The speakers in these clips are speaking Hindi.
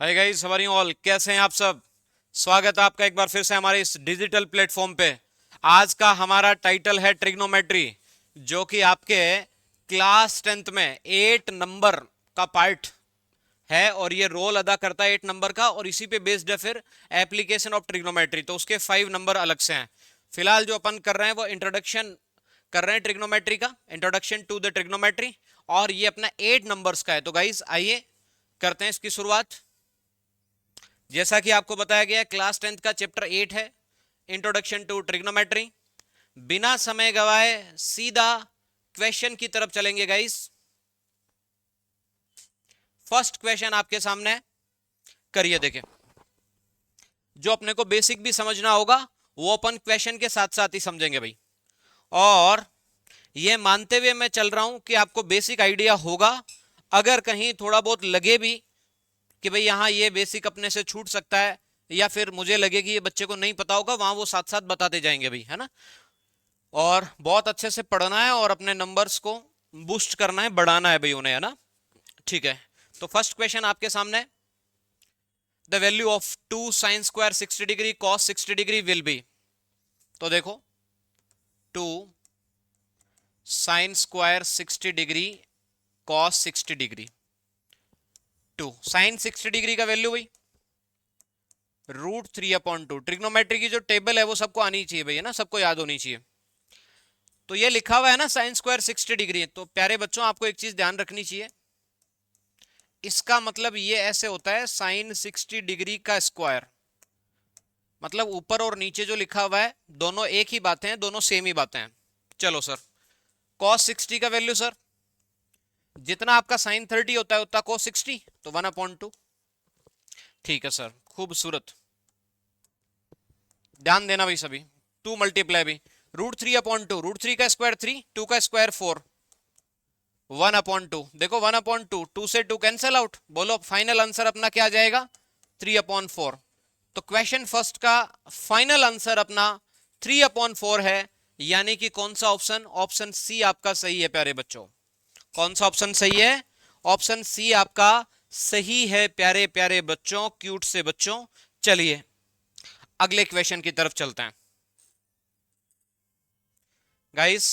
हाय गाइस, हमारी ऑल कैसे हैं आप सब। स्वागत है आपका एक बार फिर से हमारे इस डिजिटल प्लेटफॉर्म पे। आज का हमारा टाइटल है ट्रिग्नोमेट्री, जो कि आपके क्लास 10th में 8 नंबर का पार्ट है और ये रोल अदा करता है 8 नंबर का, और इसी पे बेस्ड है फिर एप्लीकेशन ऑफ ट्रिग्नोमेट्री। तो उसके 5 नंबर अलग से हैं। फिलहाल जो अपन कर रहे हैं वो इंट्रोडक्शन कर रहे हैं ट्रिग्नोमेट्री का, इंट्रोडक्शन टू द ट्रिग्नोमेट्री, और ये अपना 8 नंबर्स का है। तो गाइस आइए करते हैं इसकी शुरुआत। जैसा कि आपको बताया गया, क्लास 10th का चैप्टर 8 है, इंट्रोडक्शन टू ट्रिग्नोमेट्री। बिना समय गवाए सीधा क्वेश्चन की तरफ चलेंगे गाइस। फर्स्ट क्वेश्चन आपके सामने है, करिए देखें। जो अपने को बेसिक भी समझना होगा वो अपन क्वेश्चन के साथ साथ ही समझेंगे भाई। और ये मानते हुए मैं चल रहा हूं कि आपको बेसिक आइडिया होगा। अगर कहीं थोड़ा बहुत लगे भी कि भाई यहाँ ये बेसिक अपने से छूट सकता है, या फिर मुझे लगे कि ये बच्चे को नहीं पता होगा, वहां वो साथ साथ बताते जाएंगे भाई, है ना। और बहुत अच्छे से पढ़ना है और अपने नंबर्स को बूस्ट करना है, बढ़ाना है भाई उन्हें, है ना। ठीक है, तो फर्स्ट क्वेश्चन आपके सामने, the value of 2 sine square 60 degree cos 60 degree will be. तो देखो, 2 sine square 60 degree cos 60 degree, 2 sine 60 degree का वैल्यू भाई √3/2। ट्रिग्नोमेट्री की जो टेबल है वो सबको आनी चाहिए भैया ना, सबको याद होनी चाहिए। तो ये लिखा हुआ है ना साइन स्क्वायर 60 डिग्री, तो प्यारे बच्चों आपको एक चीज ध्यान रखनी चाहिए। इसका मतलब ये ऐसे होता है साइन 60 डिग्री का स्क्वायर, मतलब ऊपर और नीचे जो लिखा हुआ है दोनों एक ही बातें हैं, दोनों सेम ही बातें हैं। चलो सर, कॉस 60 का वैल्यू सर, जितना आपका साइन 30 होता है उतना कॉस 60, तो 1/2। ठीक है सर, खूबसूरत। ध्यान देना भाई सभी। 2 मल्टीप्लाई भी √3/2, √3 का स्क्वायर 3, 2 का स्क्वायर 4, 1/2। देखो 1/2, 2 से 2 कैंसल आउट, बोलो फाइनल आंसर अपना क्या आ जाएगा, 3/4। तो क्वेश्चन फर्स्ट का फाइनल आंसर अपना 3/4 है। यानी कि कौन सा ऑप्शन, ऑप्शन सी आपका सही है प्यारे बच्चों। कौन सा ऑप्शन सही है, ऑप्शन सी आपका सही है प्यारे प्यारे बच्चों, क्यूट से बच्चों। चलिए अगले क्वेश्चन की तरफ चलते हैं guys.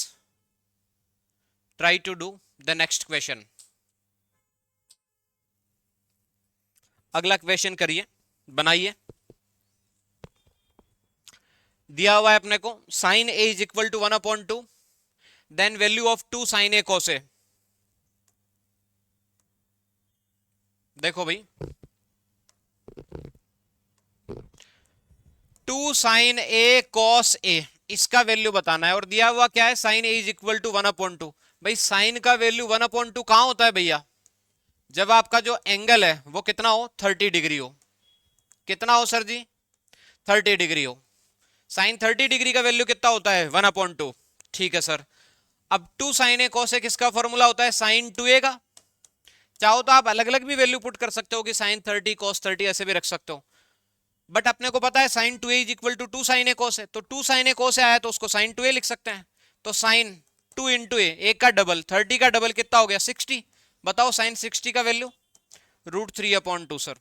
Try to do the next question. अगला क्वेश्चन करिए, बनाइए। दिया हुआ है अपने को sine A is equal to 1/2, then value of 2 sine A cos A. देखो भाई, 2 साइन ए कॉस ए, इसका वैल्यू बताना है। और दिया हुआ क्या है, sine A is equal to 1/2। भाई साइन का वैल्यू 1/2 कहां होता है भैया, जब आपका जो एंगल है वो कितना हो, 30 डिग्री हो। कितना हो सर जी, 30 डिग्री हो। साइन 30 डिग्री का वैल्यू कितना होता है, 1/2। ठीक है सर। अब 2 साइन ए कॉस ए किसका फॉर्मूला होता है, साइन 2a का। चाहो तो आप अलग अलग भी वैल्यू पुट कर सकते हो कि साइन 30 कॉस 30 ऐसे भी रख सकते हो। बट अपने को पता है sine 2a is equal to 2 sine A cos है, तो 2 साइन ए कोस आया तो उसको साइन 2a लिख सकते हैं। तो साइन 2 इंटू ए, एक का डबल 30 का डबल कितना हो गया, 60। बताओ साइन 60 का वैल्यू √3/2 सर।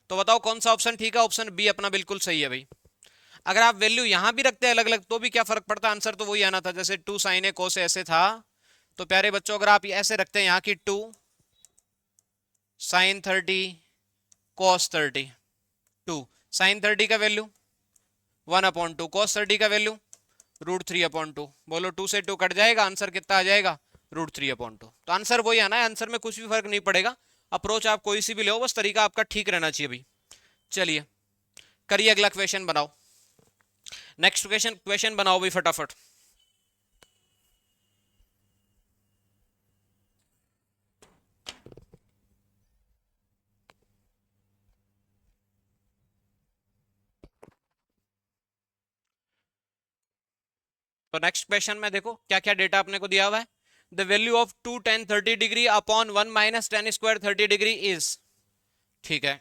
तो बताओ कौन सा ऑप्शन ठीक है, ऑप्शन बी अपना बिल्कुल सही है भाई। अगर आप वैल्यू यहां भी रखते हैं अलग अलग तो भी क्या फर्क पड़ता, आंसर तो वही आना था। जैसे 2 साइन ए कोस ऐसे था, तो प्यारे बच्चों अगर आप ऐसे रखते हैं यहाँ की 2 साइन 30 कॉस 30, 2 साइन 30 का वैल्यू 1/2, कॉस 30 का वैल्यू √3/2। बोलो 2 से 2 कट जाएगा, आंसर कितना आ जाएगा, √3/2। तो आंसर वही आना है, आंसर में कुछ भी फर्क नहीं पड़ेगा। अप्रोच आप कोई सी भी ले, बस तरीका आपका ठीक रहना चाहिए भाई। चलिए करिए अगला क्वेश्चन बनाओ, नेक्स्ट क्वेश्चन क्वेश्चन बनाओ भाई फटाफट। तो नेक्स्ट क्वेश्चन में देखो क्या क्या डेटा अपने को दिया हुआ है। The value of 2 tan 30 degree upon 1 minus tan square 30 degree is. ठीक है,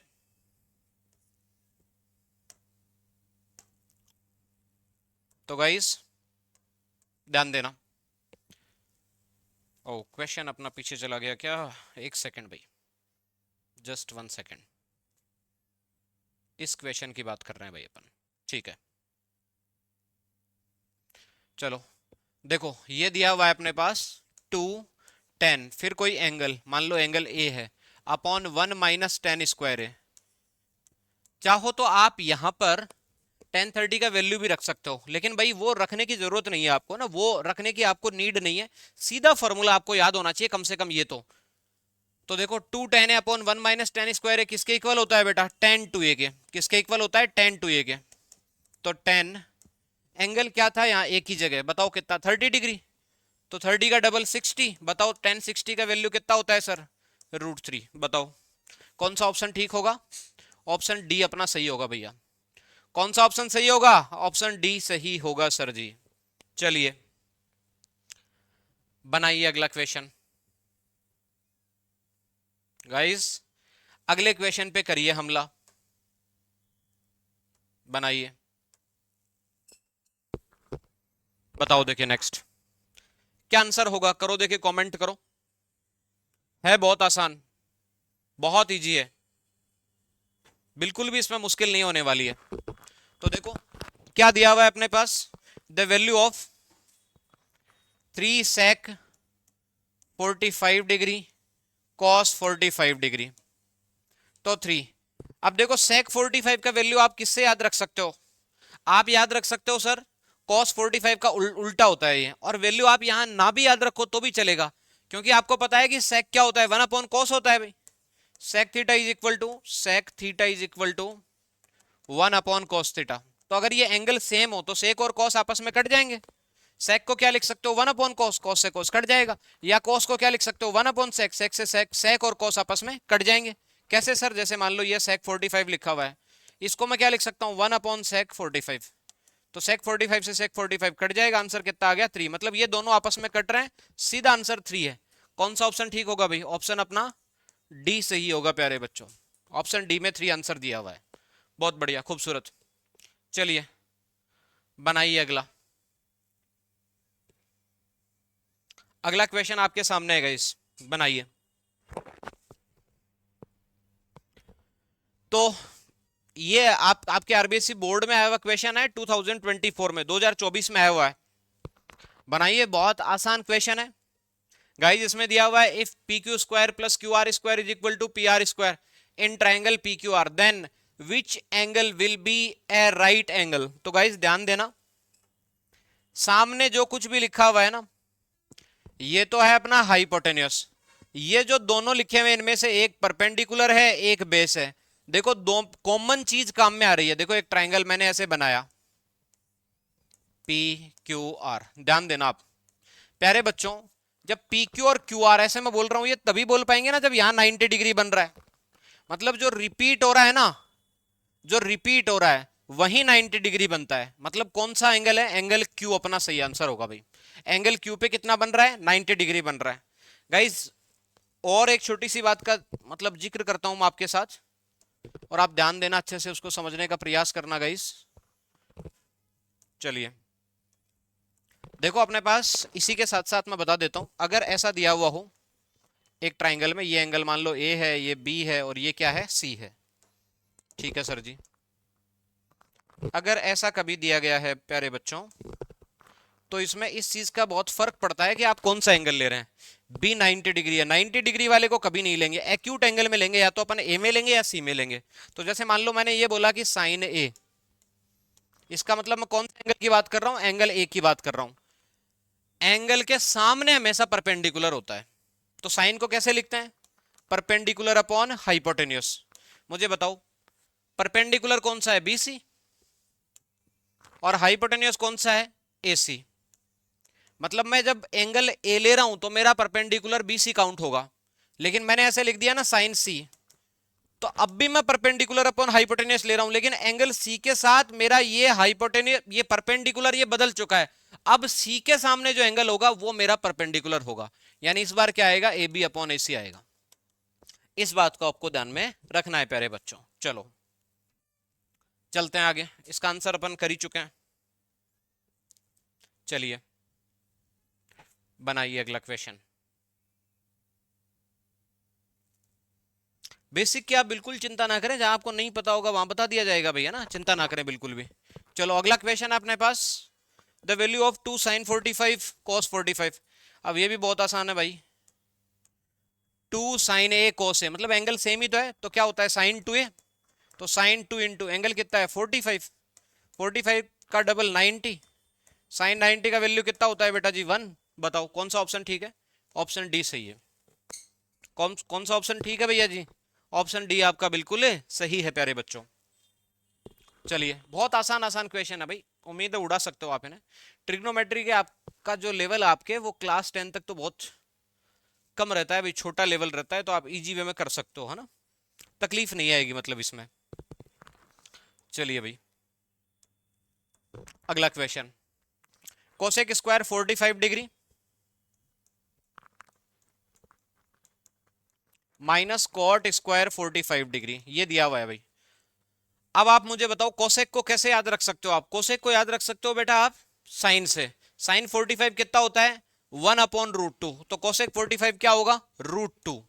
तो गाइस ध्यान देना। ओ क्वेश्चन अपना पीछे चला गया क्या, एक सेकंड भाई, जस्ट 1 सेकंड। इस क्वेश्चन की बात कर रहे हैं भाई अपन, ठीक है। चलो देखो, ये दिया हुआ है अपने पास 2 10, फिर कोई एंगल, मान लो एंगल ए है, अपॉन 1 - tan² है। चाहो तो आप यहां पर tan 30 का वैल्यू भी रख सकते हो, लेकिन भाई वो रखने की जरूरत नहीं है आपको ना, वो रखने की आपको नीड नहीं है। सीधा फॉर्मूला आपको याद होना चाहिए कम से कम ये तो देखो 2 10 है अपॉन 1 - tan² है, किसके इक्वल होता है बेटा, tan 2a के। किसके इक्वल होता है, tan 2a के। तो 10 एंगल क्या था यहाँ ए की जगह, बताओ कितना, 30 डिग्री। तो 30 का डबल 60, बताओ tan 60 का वैल्यू कितना होता है सर, √3। बताओ कौन सा ऑप्शन ठीक होगा, ऑप्शन डी अपना सही होगा भैया। कौन सा ऑप्शन सही होगा, ऑप्शन डी सही होगा सर जी। चलिए बनाइए अगला क्वेश्चन गाइस, अगले क्वेश्चन पे करिए हमला, बनाइए। बताओ देखिए नेक्स्ट क्या आंसर होगा, करो देखिए, कमेंट करो। है बहुत आसान, बहुत इजी है, बिल्कुल भी इसमें मुश्किल नहीं होने वाली है। तो देखो क्या दिया हुआ है अपने पास, the value of 3 sec 45 degree cos 45 degree. तो 3, अब देखो sec 45 का वैल्यू आप किससे याद रख सकते हो, आप याद रख सकते हो सर cos 45 का उल्टा होता है ये, और वैल्यू आप यहां ना भी याद रखो तो भी चलेगा, क्योंकि आपको पता है कि sec क्या होता है, 1/cos होता है भाई। sec θ is equal to 1/cos θ। तो अगर ये एंगल सेम हो तो sec और cos आपस में कट जाएंगे। sec को क्या लिख सकते हो, 1/cos, cos से cos कट जाएगा, या cos को क्या लिख सकते हो, 1/sec, sec से sec और cos आपस में कट जाएंगे। कैसे सर, जैसे मान लो ये sec 45 लिखा हुआ है, इसको मैं क्या लिख सकता हूँ, 1/sec 45। तो sec 45 से sec 45 कट जाएगा, आंसर कितना आ गया, 3। मतलब ये दोनों आपस में कट रहे हैं, सीधा आंसर 3 है। कौन सा ऑप्शन ठीक होगा भाई, ऑप्शन अपना डी सही होगा प्यारे बच्चों। ऑप्शन डी में 3 आंसर दिया हुआ है। बहुत बढ़िया, खूबसूरत। चलिए बनाइए अगला। अगला क्वेश्चन आपके सामने है गाइस, बनाइए। तो ये आपके आरबीएससी बोर्ड में आया हुआ क्वेश्चन है, 2024 में, 2024 में आया हुआ है। बनाइए, बहुत आसान क्वेश्चन है गाइस। इसमें दिया हुआ है if P Q square plus Q R square is equal to P R square in triangle P Q R, then which angle will be a right angle. तो गाइस ध्यान देना, सामने जो कुछ भी लिखा हुआ है ना, ये तो है अपना हाइपोटेन्यूस। ये जो दोनों लिखे हुए इनमें से एक परपेंडिकुलर है, एक बेस है। देखो दो कॉमन चीज काम में आ रही है। देखो एक ट्राइंगल मैंने ऐसे बनाया, पी क्यू आर, ध्यान देना आप प्यारे बच्चों। जब पी क्यू और क्यू आर ऐसे मैं बोल रहा हूं, ये तभी बोल पाएंगे ना जब यहां 90 डिग्री बन रहा है। मतलब जो रिपीट हो रहा है ना, जो रिपीट हो रहा है वही 90 डिग्री बनता है। मतलब कौन सा एंगल है, एंगल क्यू अपना सही आंसर होगा भाई। एंगल क्यू पे कितना बन रहा है, 90 डिग्री बन रहा है गाइज। और एक छोटी सी बात का मतलब जिक्र करता हूं मैं आपके साथ, और आप ध्यान देना, अच्छे से उसको समझने का प्रयास करना गाइज। चलिए देखो अपने पास इसी के साथ साथ मैं बता देता हूं, अगर ऐसा दिया हुआ हो एक ट्राइंगल में, ये एंगल मान लो ए है, ये बी है, और ये क्या है, सी है, ठीक है सर जी। अगर ऐसा कभी दिया गया है प्यारे बच्चों, तो इसमें इस चीज का बहुत फर्क पड़ता है कि आप कौन सा एंगल ले रहे हैं। बी 90 डिग्री है, 90 डिग्री वाले को कभी नहीं लेंगे, एक्यूट एंगल में लेंगे, या तो अपन ए में लेंगे या सी में लेंगे। तो जैसे मान लो मैंने ये बोला कि साइन ए, इसका मतलब मैं कौन से एंगल की बात कर रहा हूं, एंगल ए की बात कर रहा हूं। एंगल के सामने हमेशा परपेंडिकुलर होता है। तो साइन को कैसे लिखते हैं, परपेंडिकुलर अपॉन हाइपोटेन्यूस। मुझे बताओ परपेंडिकुलर कौन सा है, बीसी, और हाइपोटेन्यूस कौन सा है, एसी। मतलब मैं जब एंगल ए ले रहा हूं तो मेरा परपेंडिकुलर बीसी काउंट होगा, लेकिन मैंने ऐसे लिख दिया ना साइन सी, तो अब भी मैं परपेंडिकुलर अपॉन हाइपोटेन्यूस ले रहा हूं, लेकिन एंगल सी के साथ मेरा ये हाइपोटेन्यूस, ये परपेंडिकुलर, ये बदल चुका है। अब सी के सामने जो एंगल होगा वो मेरा परपेंडिकुलर होगा, यानी इस बार क्या आएगा, ए बी अपॉन ए सी आएगा। इस बात को आपको ध्यान में रखना है प्यारे बच्चों। चलो चलते हैं आगे, इसका आंसर अपन कर ही चुके हैं। चलिए बनाइए अगला क्वेश्चन। बेसिक की आप बिल्कुल चिंता ना करें, जहां आपको नहीं पता होगा वहां बता दिया जाएगा भैया ना, चिंता ना करें बिल्कुल भी। चलो अगला क्वेश्चन है अपने पास, the value of 2 sine 45 cos 45। अब ये भी बहुत आसान है भाई, 2 साइन ए कॉस ए, मतलब एंगल सेम ही तो है, तो क्या होता है साइन 2 ए, तो साइन 2 इंटू एंगल कितना है 45, 45 का डबल 90, साइन 90 का वैल्यू कितना होता है बेटा जी 1। बताओ कौन सा ऑप्शन ठीक है? ऑप्शन डी सही है। कौन कौन सा ऑप्शन ठीक है भैया जी? ऑप्शन डी आपका बिल्कुल सही है प्यारे बच्चों। चलिए बहुत आसान आसान क्वेश्चन है भाई, उम्मीद है उड़ा सकते हो आप इन्हें। ट्रिग्नोमेट्री के आपका जो लेवल आपके वो क्लास 10 तक तो बहुत कम रहता है भाई, छोटा लेवल रहता है, तो आप इजी वे में कर सकते हो, है ना, तकलीफ नहीं आएगी मतलब इसमें। चलिए भाई अगला question, cosec square 45 degree minus cot square 45 degree, ये दिया हुआ है भाई। अब आप मुझे बताओ कोसेक को कैसे याद रख सकते हो? आप कोसेक को याद रख सकते हो बेटा आप साइन से। साइन 45 कितना होता है 1/√2, तो कोसेक 45 क्या होगा √2।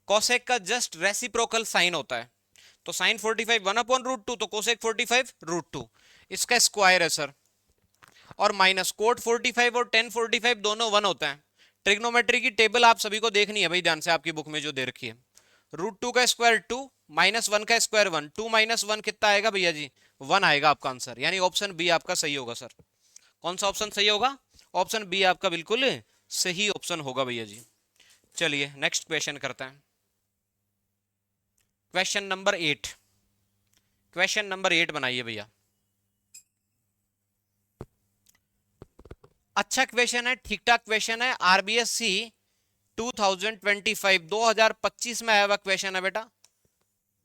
कोसेक का जस्ट रेसिप्रोकल साइन होता है, तो साइन 45 1/√2, तो कोसेक 45 √2, इसका स्क्वायर है सर। और माइनस कोट 45 और टेन 45 दोनों 1 होता है। ट्रिग्नोमेट्री की टेबल आप सभी को देखनी है भाई ध्यान से, आपकी बुक में जो दे रखी है। √2 का स्क्वायर 2, -1 का स्क्वायर 1, 2 - 1 कितना आएगा भैया जी 1 आएगा आपका आंसर, यानी ऑप्शन बी आपका सही होगा सर। कौन सा ऑप्शन सही होगा? ऑप्शन बी आपका बिल्कुल सही ऑप्शन होगा भैया जी। चलिए नेक्स्ट क्वेश्चन करते हैं, क्वेश्चन नंबर 8। क्वेश्चन नंबर 8 बनाइए भैया। अच्छा क्वेश्चन है, ठीक ठाक क्वेश्चन है, आरबीएससी 2025 में आया हुआ क्वेश्चन है बेटा,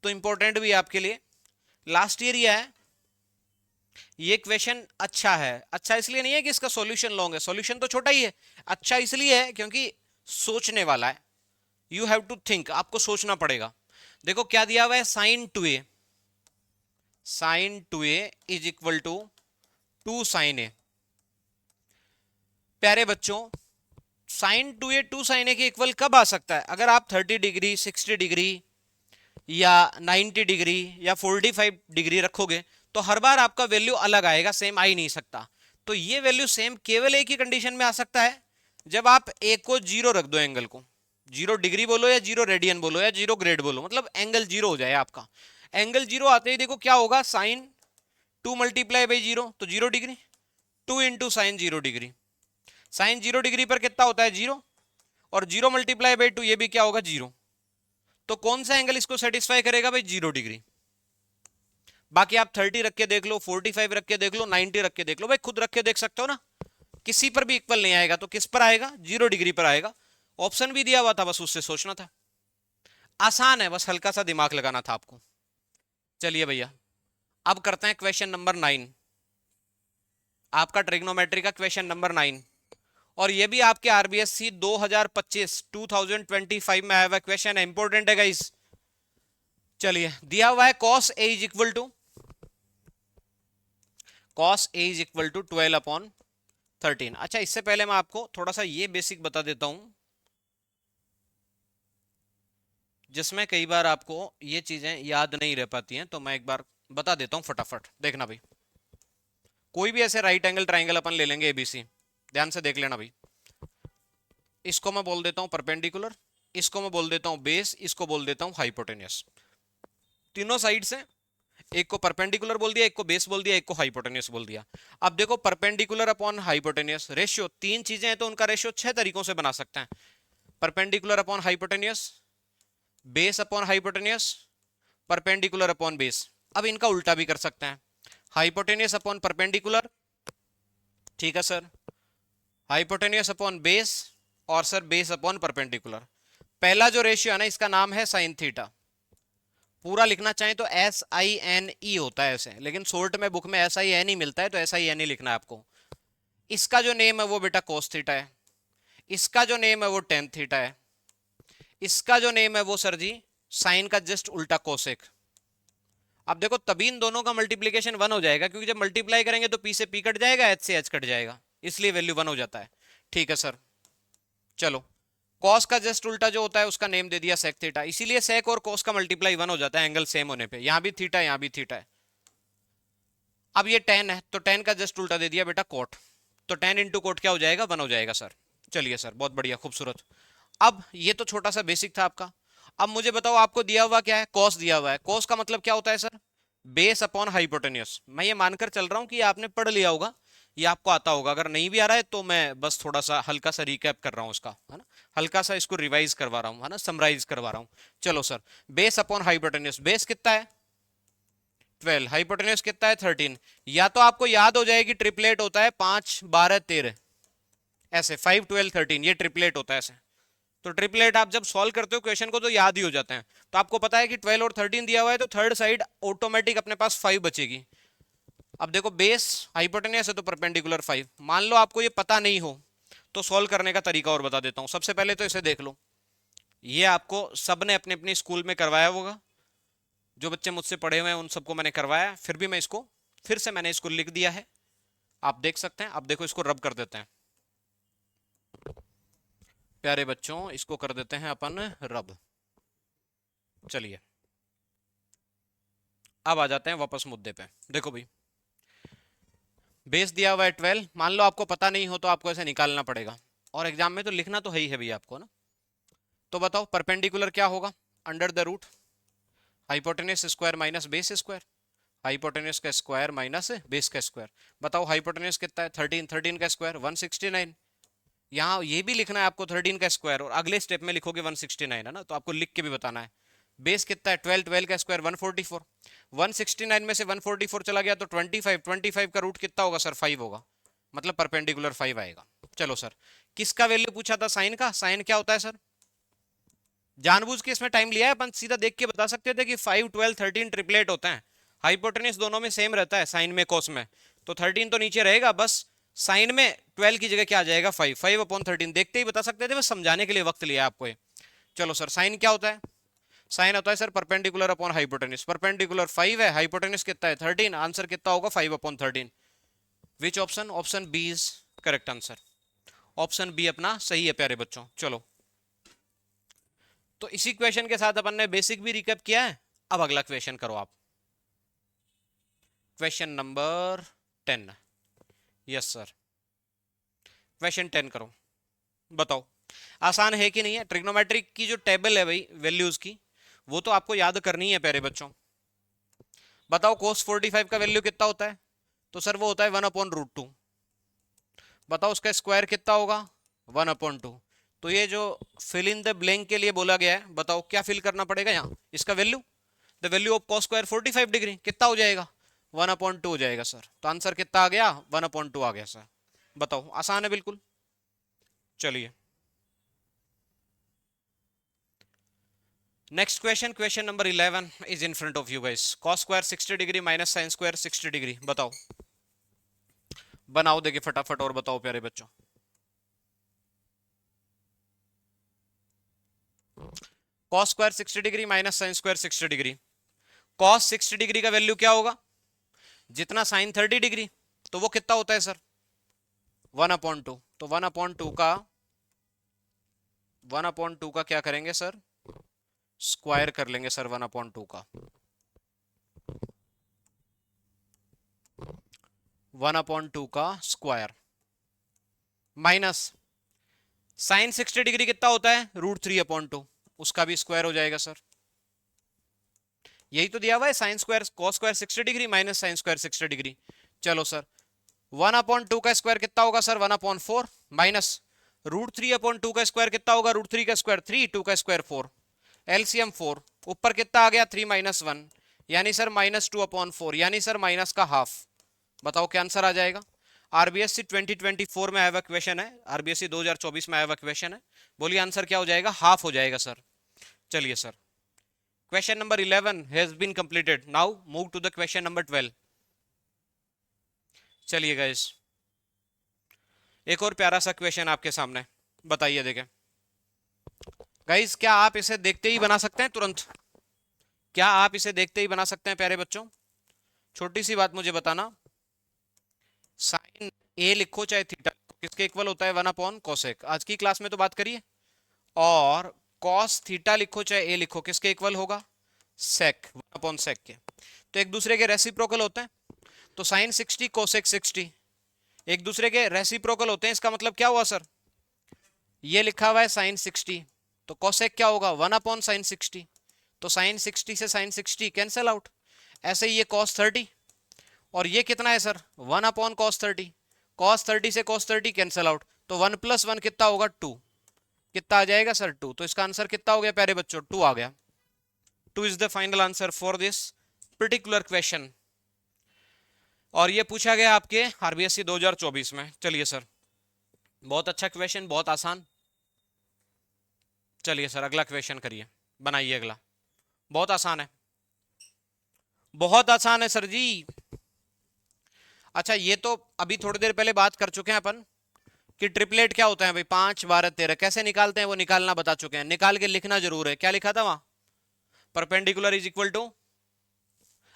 तो इंपॉर्टेंट भी है आपके लिए, लास्ट ईयर ही है ये क्वेश्चन। अच्छा है, अच्छा इसलिए नहीं है कि इसका सॉल्यूशन लॉन्ग है, सॉल्यूशन तो छोटा ही है, अच्छा इसलिए है क्योंकि सोचने वाला है। यू हैव टू थिंक, आपको सोचना पड़ेगा। देखो क्या दिया हुआ है, sine 2a, sine 2a is equal to 2 sine A. प्यारे बच्चों साइन 2a 2 साइन ए के इक्वल कब आ सकता है? अगर आप 30 डिग्री 60 डिग्री या 90 डिग्री या 45 डिग्री रखोगे तो हर बार आपका वैल्यू अलग आएगा, सेम आ ही नहीं सकता। तो ये वैल्यू सेम केवल एक ही कंडीशन में आ सकता है, जब आप एक को जीरो रख दो, एंगल को 0 डिग्री बोलो या 0 रेडियन बोलो या 0 ग्रेड बोलो, मतलब एंगल 0 हो जाए आपका। एंगल 0 आते ही देखो क्या होगा, साइन 2 मल्टीप्लाई बाई 0 तो 0 degree, 2 into sine 0 degree, sine 0 degree पर कितना होता है 0, और 0 मल्टीप्लाई बाई 2 ये भी क्या होगा 0। तो कौन सा एंगल इसको सेटिस्फाई करेगा भाई 0 डिग्री। बाकी आप 30 रख के देख लो, 45 रख के देख लो, 90 रख के देख लो, भाई खुद रख के देख सकते हो ना, किसी पर भी इक्वल नहीं आएगा, तो किस पर आएगा 0 डिग्री पर आएगा। ऑप्शन भी दिया हुआ था, बस उससे सोचना था, आसान है, बस हल्का सा दिमाग लगाना था आपको। चलिए भैया अब करते हैं क्वेश्चन नंबर 9, आपका ट्रिग्नोमेट्री का क्वेश्चन नंबर 9, और ये भी आपके आरबीएससी 2025 में आया हुआ क्वेश्चन है, इंपॉर्टेंट है गाइस। चलिए दिया हुआ है cos a is equal to, cos a is equal to 12/13। अच्छा इससे पहले मैं आपको थोड़ा सा ये बेसिक बता देता हूं, जिसमें कई बार आपको ये चीजें याद नहीं रह पाती हैं, तो मैं एक बार बता देता हूं फटाफट, देखना भाई। कोई भी ऐसे राइट एंगल ट्राइंगल अपन ले लेंगे एबीसी, ध्यान से देख लेना भाई। इसको मैं बोल देता हूं परपेंडिकुलर, इसको मैं बोल देता हूं बेस, इसको बोल देता हूं हाइपोटेनियस। तीनों साइड से, एक को परपेंडिकुलर बोल दिया, एक को बेस बोल दिया, एक को हाइपोटेनियस बोल दिया। अब देखो परपेंडिकुलर अपॉन हाइपोटेनियस रेशियो, तीन चीजें हैं तो उनका रेशियो 6 तरीकों से बना सकते हैं, perpendicular upon hypotenuse, base upon hypotenuse, perpendicular upon base. अब इनका उल्टा भी कर सकते हैं, हाइपोटेनियस अपॉन परपेंडिकुलर, ठीक है सर, हाइपोटेनियस अपॉन बेस, और सर बेस अपॉन परपेंडिकुलर। पहला जो रेशियो है ना इसका नाम है साइन थीटा, पूरा लिखना चाहें तो SINE होता है ऐसे, लेकिन शॉर्ट में बुक में SIN ही मिलता है, तो SIN ही लिखना है आपको। इसका जो नेम है वो बेटा कोस थीटा है, इसका जो नेम है वो टेन थीटा है, इसका जो नेम है वो सर जी साइन का जस्ट उल्टा कोसेक। अब देखो तभी इन दोनों का मल्टीप्लीकेशन 1 हो जाएगा, क्योंकि जब मल्टीप्लाई करेंगे तो P से P कट जाएगा, H से H कट जाएगा, इसलिए वैल्यू 1 हो जाता है। ठीक है सर, चलो कॉस का जस्ट उल्टा जो होता है उसका नेम दे दिया सेक थीटा, इसीलिए सेक और कॉस का मल्टीप्लाई 1 हो जाता है एंगल सेम होने पे। यहां भी थीटा, यहां भी थीटा है। अब ये टेन है तो टेन का जस्ट उल्टा दे दिया बेटा कोट, तो टेन इंटू कोट क्या हो जाएगा, 1 हो जाएगा सर। चलिए सर, बहुत बढ़िया, खूबसूरत। अब ये तो छोटा सा बेसिक था आपका। अब मुझे बताओ आपको दिया हुआ क्या है, कॉस दिया हुआ है। कॉस का मतलब क्या होता है सर, बेस अपॉन हाइपोटेन्यूस। मैं ये मानकर चल रहा हूं कि आपने पढ़ लिया होगा, ये आपको आता होगा। अगर नहीं भी आ रहा है तो मैं बस थोड़ा सा हल्का सा रिकैप कर रहा हूं उसका, है ना, हल्का सा इसको रिवाइज करवा रहा हूं, है ना, समराइज करवा रहा हूं। चलो sir, base upon hypotenuse, base कितना है 12, हाइपोटेन्यूस कितना है 13। या तो आपको याद हो जाएगी ट्रिपलेट होता है 5 12 13, ऐसे 5 12 13, ये ट्रिपलेट होता है ऐसे। तो ट्रिपलेट आप जब सॉल्व करते हो क्वेश्चन को तो याद ही हो जाते हैं। तो आपको पता है कि 12 और 13 दिया हुआ है, तो थर्ड साइड ऑटोमेटिक अपने पास 5 बचेगी। अब देखो बेस हाइपोटेन्यूस है तो परपेंडिकुलर 5। मान लो आपको ये पता नहीं हो तो सॉल्व करने का तरीका और बता देता हूं। सबसे पहले तो इसे देख लो, ये आपको सबने अपने अपने स्कूल में करवाया होगा, जो बच्चे मुझसे पढ़े हुए हैं उन सबको मैंने करवाया, फिर भी मैं इसको फिर से मैंने इसको लिख दिया है, आप देख सकते हैं। अब देखो इसको रब कर देते हैं प्यारे बच्चों, इसको कर देते हैं अपन रब। चलिए अब आ जाते हैं वापस मुद्दे पे। देखो भाई, बेस दिया हुआ है 12, मान लो आपको पता नहीं हो तो आपको ऐसे निकालना पड़ेगा, और एग्जाम में तो लिखना तो है ही है भैया आपको ना। तो बताओ परपेंडिकुलर क्या होगा, under the root hypotenuse square minus base square, hypotenuse का स्क्वायर माइनस बेस का स्क्वायर। बताओ हाइपोटेन्यूस कितना है 13, 13 का स्क्वायर 169। यहाँ ये भी लिखना है आपको 13 का स्क्वायर, और अगले स्टेप में लिखोगे 169, है ना, तो आपको लिख के भी बताना है। बेस कितना है 12, 12 का स्क्वायर 144, 169 में से 144 चला गया तो 25, 25 का रूट कितना होगा सर 5 होगा, मतलब परपेंडिकुलर 5 आएगा। चलो सर, किसका वैल्यू पूछा था, साइन का। साइन क्या होता है सर, जानबूझ के इसमें टाइम लिया है, अपन सीधा देख के बता सकते थे कि 5 12 13 ट्रिपलेट होते हैं। हाइपोटेन्यूस दोनों में सेम रहता है, साइन में कोस में, तो 13 तो नीचे रहेगा, बस साइन में 12 की जगह क्या आ जाएगा 5, 5 अपॉन 13, देखते ही बता सकते थे, बस समझाने के लिए वक्त लिया आपको ये। चलो सर, साइन क्या होता है, साइन होता है sir perpendicular upon hypotenuse. Perpendicular 5 है, हाइपोटेन्यूस कितना है 13, आंसर कितना होगा 5 upon 13। Which option, option B is correct answer. Option B अपना सही है प्यारे बच्चों। चलो, तो इसी क्वेश्चन के साथ अपन ने बेसिक भी रिकैप किया है। अब अगला क्वेश्चन करो आप, question number 10। Yes sir, question 10 करो, बताओ आसान है कि नहीं है। ट्रिग्नोमेट्रिक की जो टेबल है भाई वैल्यूज की, वो तो आपको याद करनी है प्यारे बच्चों। बताओ cos 45 का वैल्यू कितना होता है, तो सर वो होता है 1/√2। बताओ उसका स्क्वायर कितना होगा 1/2। तो ये जो फिल इन द ब्लैंक के लिए बोला गया है, बताओ क्या फिल करना पड़ेगा यहाँ, इसका value, the value of cos square 45 degree कितना हो जाएगा 1/2 हो जाएगा सर। तो आंसर कितना आ गया 1/2 आ गया सर। बताओ, आसान है बिल्कुल। चलिए next question, question number 11 is in front of you guys. cos square 60 degree minus sin square 60 degree, बताओ, बनाओ, देखिए फटाफट और बताओ प्यारे बच्चों। cos square 60 degree minus sin square 60 degree, cos 60 degree का वैल्यू क्या होगा, जितना sin 30 डिग्री, तो वो कितना होता है सर 1/2। तो 1/2 का क्या करेंगे सर, स्क्वायर कर लेंगे सर 1/2 का, 1/2 का स्क्वायर माइनस साइन 60 डिग्री कितना होता है √3/2, उसका भी स्क्वायर हो जाएगा सर। यही तो दिया हुआ है, sine square cos square 60 degree minus sine square 60 degree. चलो सर, 1/2 का स्क्वायर कितना होगा सर 1/4 माइनस √3/2 का स्क्वायर कितना होगा, √3 का स्क्वायर 3, 2 का स्क्वायर 4, एलसीएम 4, ऊपर कितना आ गया 3 - 1, यानी सर -2/4, यानी सर माइनस का हाफ। बताओ क्या आंसर आ जाएगा। आरबीएससी 2024 में आया हुआ क्वेश्चन है, आरबीएससी 2024 में आया हुआ क्वेश्चन है, बोलिए आंसर क्या हो जाएगा, हाफ हो जाएगा सर। चलिए sir, question number 11 has been completed, now move to the question number 12। चलिए गाइस, एक और प्यारा सा क्वेश्चन आपके सामने, बताइए देखें गाइस, क्या आप इसे देखते ही बना सकते हैं तुरंत, क्या आप इसे देखते ही बना सकते हैं प्यारे बच्चों। छोटी सी बात मुझे बताना, साइन ए लिखो चाहे थीटा, किसके इक्वल होता है 1/cosec, आज की क्लास में तो बात करिए। और कॉस थीटा लिखो चाहे ए लिखो, किसके इक्वल होगा? सेक, 1/sec के। तो एक दूसरे के रेसिप्रोकल होते हैं, तो साइन 60 कोसेक 60 एक दूसरे के रेसिप्रोकल होते हैं। इसका मतलब क्या हुआ सर? ये लिखा हुआ है साइन 60, तो कोसेक क्या होगा? 1/sin 60। तो साइन 60 से साइन 60 कैंसल आउट। ऐसे ही ये कॉस 30, और ये कितना है सर? 1/cos 30। कॉस 30 से कॉस 30 कैंसल आउट, तो 1 + 1 कितना होगा? 2। कितना आ जाएगा सर? 2। तो इसका आंसर कितना हो गया प्यारे बच्चों? 2 आ गया। 2 is the final answer for this particular question. और ये पूछा गया आपके आरबीएससी 2024 में। चलिए सर, बहुत अच्छा क्वेश्चन, बहुत आसान। चलिए सर अगला क्वेश्चन करिए, बनाइए अगला। बहुत आसान है, बहुत आसान है सर जी। अच्छा, ये तो अभी थोड़ी देर पहले बात कर चुके हैं अपन कि ट्रिपलेट क्या होता है भाई, 5 12 13 कैसे निकालते हैं, वो निकालना बता चुके हैं। निकाल के लिखना जरूर है। क्या लिखा था वहां? Perpendicular is equal to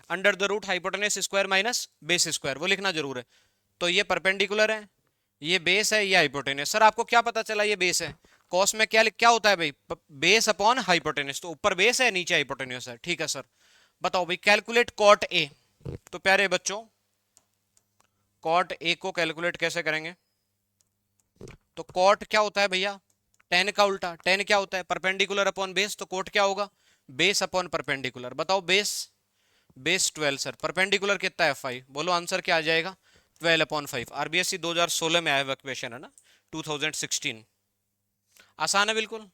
under the root hypotenuse square minus base square, वो लिखना जरूर है। तो ये परपेंडिकुलर है, ये बेस है, ये हाइपोटेनस। सर आपको क्या पता चला ये बेस है? कॉस में क्या क्या होता है भाई? Base upon hypotenuse. तो ऊपर बेस है, नीचे हाइपोटेनस है। ठीक है सर, बताओ भाई कैलकुलेट कॉट ए। तो प्यारे बच्चों, कॉट ए को कैलकुलेट कैसे करेंगे? तो कॉट क्या होता है भैया? टेन का उल्टा। टेन क्या होता है? Perpendicular upon base. तो कोट क्या होगा? Base upon perpendicular. बताओ बेस, बेस 12 सर, परपेंडिकुलर कितना है? 5। बोलो आंसर क्या आ जाएगा? 12/5। आरबीएससी 2016 में आया हुआ क्वेश्चन है ना, 2016। आसान है बिल्कुल।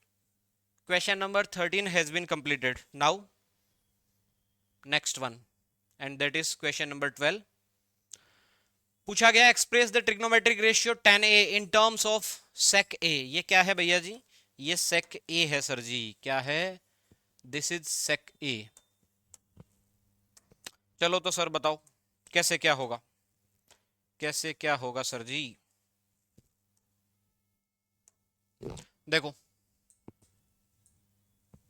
Question number 13 has been completed. Now next one, and that is question number 12। पूछा गया express the trigonometric ratio tan a in terms of sec a। ये क्या है भैया जी? ये sec a है सर जी। क्या है? This is sec a। चलो तो सर बताओ कैसे क्या होगा, कैसे क्या होगा सर जी? देखो,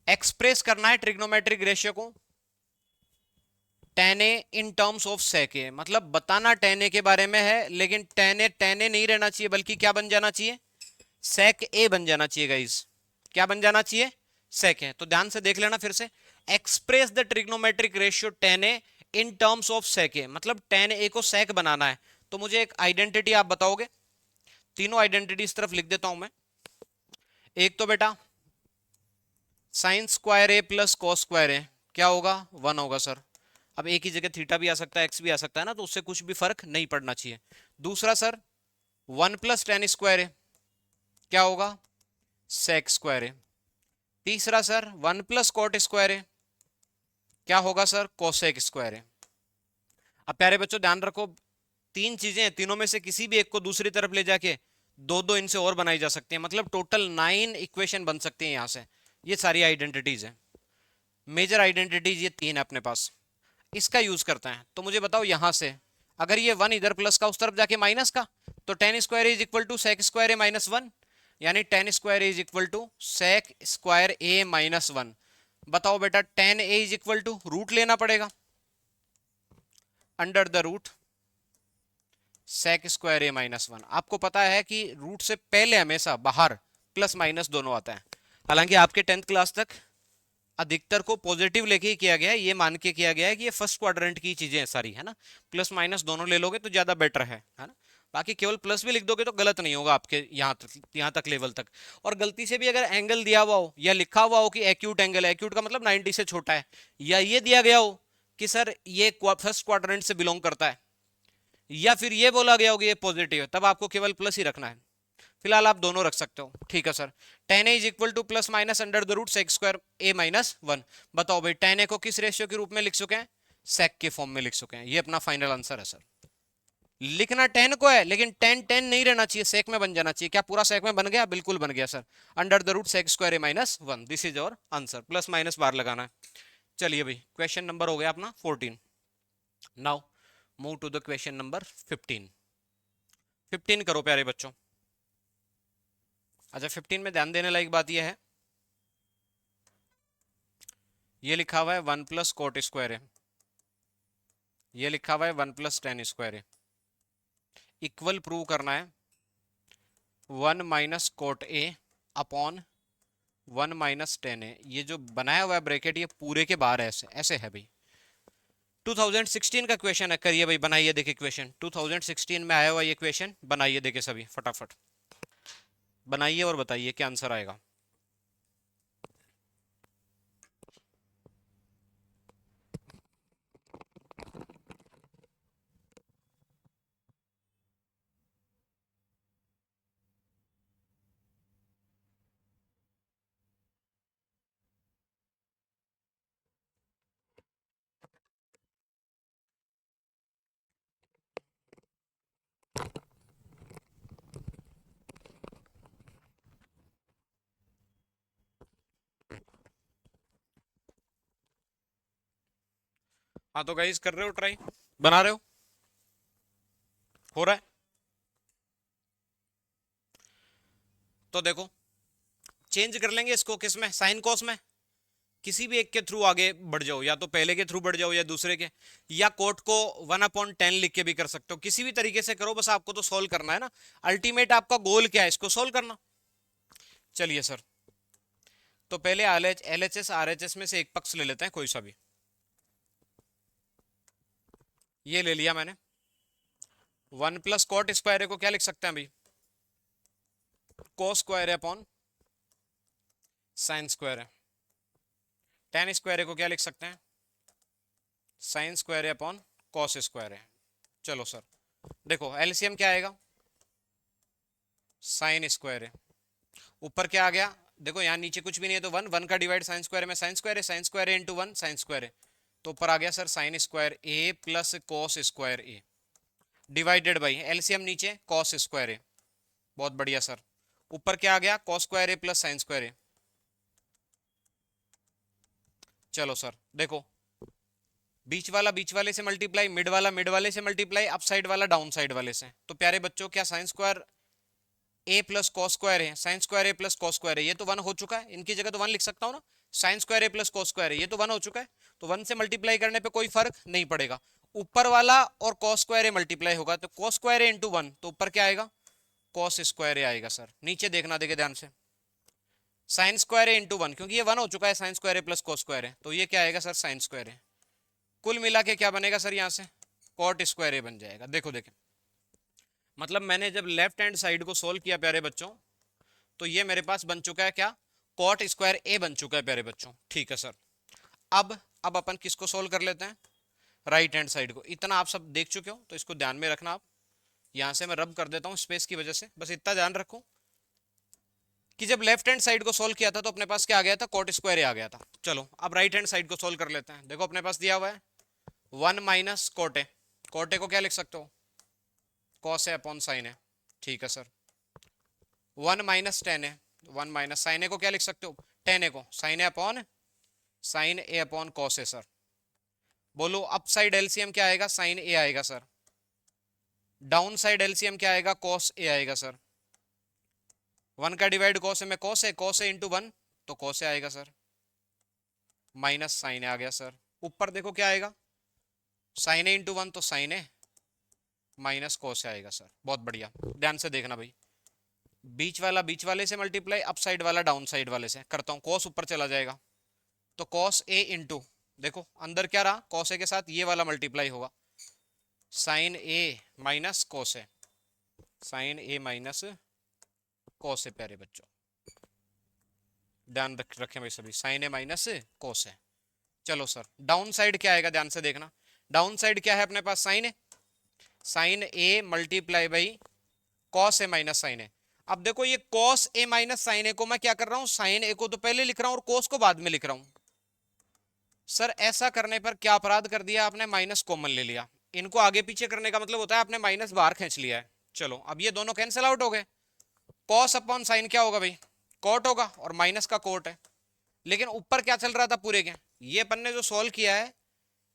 एक्सप्रेस करना है ट्रिग्नोमेट्रिक रेशियो को tan a in terms of sec a, मतलब बताना tan a के बारे में है, लेकिन tan a नहीं रहना चाहिए, बल्कि क्या बन जाना चाहिए? sec a बन जाना चाहिए गाइस। क्या बन जाना चाहिए? sec a। तो ध्यान से देख लेना फिर से। Express the trigonometric ratio tan a in terms of sec a, मतलब tan a को sec बनाना है। तो मुझे एक आइडेंटिटी आप बताओगे? तीनों आइडेंटिटी इस तरफ लिख देता हूं मैं। एक तो बेटा साइन स्क्वायर ए प्लस कॉस स्क्वायर ए, क्या होगा? 1 होगा सर। अब एक ही जगह थीटा भी आ सकता है, एक्स भी आ सकता है ना, तो उससे कुछ भी फर्क नहीं पड़ना चाहिए। दूसरा सर 1 + tan स्क्वायर ए, क्या होगा? सेक स्क्वायर ए। तीसरा सर 1 + कॉट स्क्वायर ए, क्या होगा सर? कोसेक स्क्वायर ए। अब प्यारे बच्चों ध्यान रखो, तीन चीजें हैं, तीनों में से किसी भी एक को दूसरी तरफ ले जाके दो दो इनसे और बनाई जा सकती है, मतलब टोटल 9 इक्वेशन बन सकती है यहां से। ये सारी आइडेंटिटीज है, मेजर आइडेंटिटीज ये तीन है अपने पास। इसका यूज करते हैं। तो मुझे बताओ यहां से, अगर ये 1 इधर प्लस का उस तरफ जाके माइनस का, तो tan square is equal to sec square A -1, यानी tan square is equal to sec square A -1। बताओ बेटा tan A is equal to root लेना पड़ेगा, under the root sec square A -1। आपको पता है कि रूट से पहले हमेशा बाहर प्लस माइनस दोनों आता है। हालांकि आपके 10th क्लास तक अधिकतर को पॉजिटिव लेके ही किया गया है, ये मान के किया गया है कि ये फर्स्ट क्वाड्रेंट की चीजें हैं सारी, है ना। प्लस माइनस दोनों ले लोगे तो ज्यादा बेटर है ना। बाकी केवल प्लस भी लिख दोगे तो गलत नहीं होगा आपके यहाँ तक लेवल तक। और गलती से भी अगर एंगल दिया हुआ हो या लिखा हुआ हो कि एक्यूट एंगल है, एक्यूट का मतलब 90 से छोटा है, या ये दिया गया हो कि सर ये फर्स्ट क्वाड्रेंट से बिलोंग करता है, या फिर ये बोला गया हो कि ये पॉजिटिव है, तब आपको केवल प्लस ही रखना है। फिलहाल आप दोनों रख सकते हो, ठीक है sir. tan a is equal to plus minus under the root sec square A -1। बताओ भाई tan a को किस रेशियो के रूप में लिख चुके हैं? सेक के फॉर्म में लिख चुके हैं। ये अपना फाइनल आंसर है सर। लिखना tan को है, लेकिन tan नहीं रहना चाहिए, सेक में बन जाना चाहिए। क्या पूरा सेक में बन गया? बिल्कुल बन गया sir. Under the root sec square A -1, this is our answer. Plus minus बार लगाना है। चलिए भाई, क्वेश्चन नंबर हो गया अपना 14। Now move to the question number 15। 15 करो प्यारे बच्चों। अच्छा, 15 में ध्यान देने लायक बात यह है, ये लिखा हुआ है 1 + कॉट स्क्वायर है, ये लिखा हुआ है 1 + tan स्क्वायर है। इक्वल प्रूव करना है 1 - कॉट ए अपॉन 1 माइनस 10 है, ये जो बनाया हुआ है ब्रैकेट ये पूरे के बाहर है, ऐसे ऐसे है भाई। 2016 का क्वेश्चन है, करिए भाई, बनाइए देखिए क्वेश्चन, 2016 में आया हुआ ये क्वेश्चन, बनाइए देखिए सभी फटाफट, बनाइए और बताइए क्या आंसर आएगा। हाँ तो गाइस, कर रहे हो ट्राई, बना रहे हो रहा है। तो देखो, चेंज कर लेंगे इसको, किस में, साइन कॉस में, किसी भी एक के थ्रू आगे बढ़ जाओ, या तो पहले के थ्रू बढ़ जाओ या दूसरे के, या कोट को 1/10 लिख के भी कर सकते हो, किसी भी तरीके से करो, बस आपको तो सोल्व करना है ना। अल्टीमेट आपका गोल क्या है, इसको सोल्व करना। चलिए सर, तो पहले LHS RHS में से एक पक्ष ले लेते हैं, कोई सा भी। ये ले लिया मैंने। 1 + cot² को क्या लिख सकते हैं भाई, cos² है अपॉन sin² है। tan² को क्या लिख सकते हैं, sin² है अपॉन cos² है। चलो सर, देखो एलसीएम क्या आएगा, sin² है, ऊपर क्या आ गया, देखो यहाँ नीचे कुछ भी नहीं है तो 1 का डिवाइड sin² में sin² है, sin² इंटू 1 sin² है, तो ऊपर आ गया sir sin² plus cos² divided by LCM नीचे cos²। बहुत बढ़िया सर, ऊपर क्या आ गया, cos² प्लस sin²। चलो सर देखो, बीच वाला बीच वाले से मल्टीप्लाई, मिड वाले से मल्टीप्लाई, अप साइड वाला डाउन साइड वाले से, तो प्यारे बच्चों क्या sin² a प्लस cos² है, sin² a प्लस cos² है, ये तो 1 हो चुका है, इनकी जगह तो 1 लिख सकता हूँ ना, sin² a प्लस cos² है, ये तो 1 हो चुका है, तो 1 से मल्टीप्लाई करने पे कोई फर्क नहीं पड़ेगा। ऊपर वाला और cos² a मल्टीप्लाई होगा तो cos² a इंटू 1, तो ऊपर क्या आएगा, cos² a आएगा सर। नीचे देखना, देखे ध्यान से, sin² a इंटू 1, क्योंकि ये 1 हो चुका है, sin² a प्लस cos² है, तो ये क्या आएगा सर, sin² a। कुल मिला के क्या बनेगा सर यहाँ से, cot² a बन जाएगा। देखो देखें, मतलब मैंने जब लेफ्ट हैंड साइड को सोल्व किया प्यारे बच्चों, तो ये मेरे पास बन चुका है क्या, cot² a बन चुका है प्यारे बच्चों। ठीक है सर, अब अपन किसको सोल्व कर लेते हैं, राइट हैंड साइड को। इतना आप सब देख चुके हो तो इसको ध्यान में रखना आप, यहां से मैं रब कर देता हूं स्पेस की वजह से, बस इतना ध्यान रखो कि जब लेफ्ट हैंड साइड को सोल्व किया था तो अपने पास क्या आ गया था, cot² a आ गया था। चलो अब राइट हैंड साइड को सोल्व कर लेते हैं। देखो अपने पास दिया हुआ है 1 माइनस cot a को क्या लिख सकते हो, cos a upon sin a। ठीक है sir, 1 minus tan a, 1 minus sin a को क्या लिख सकते हो, tan a को sin a upon sin a upon cos a sir. बोलो अप साइड एलसीएम क्या आएगा, sin a आएगा सर। डाउन साइड एलसीएम क्या आएगा, cos a आएगा सर। 1 का डिवाइड cos a में cos a इंटू 1, तो cos a आएगा सर, माइनस sin a आ गया सर। ऊपर देखो क्या आएगा, sin a इंटू 1, तो sin a minus cos a आएगा सर। बहुत बढ़िया, ध्यान से देखना भाई, बीच वाला बीच वाले से मल्टीप्लाई, अप साइड वाला डाउन साइड वाले से करता हूँ, cos ऊपर चला जाएगा, तो cos a इंटू, देखो अंदर क्या रहा, cos a के साथ ये वाला मल्टीप्लाई होगा, sin a minus cos a, sin a minus cos a। प्यारे बच्चों ध्यान रखें भाई सभी, sin a minus cos a। चलो सर, डाउन साइड क्या आएगा, ध्यान से देखना, डाउन साइड क्या है अपने पास, sin a multiply by cos a minus sin a। अब देखो ये cos a minus sin a को मैं क्या कर रहा हूं, sin a को तो पहले लिख रहा हूं और cos को बाद में लिख रहा हूं। सर ऐसा करने पर क्या अपराध कर दिया आपने, माइनस कॉमन ले लिया, इनको आगे पीछे करने का मतलब होता है आपने माइनस बाहर खींच लिया है। चलो अब ये दोनों कैंसिल आउट हो गए, cos अपॉन sin क्या होगा भाई, cot होगा, और माइनस का cot है। लेकिन ऊपर क्या चल रहा था पूरे के, ये अपन ने जो सॉल्व किया है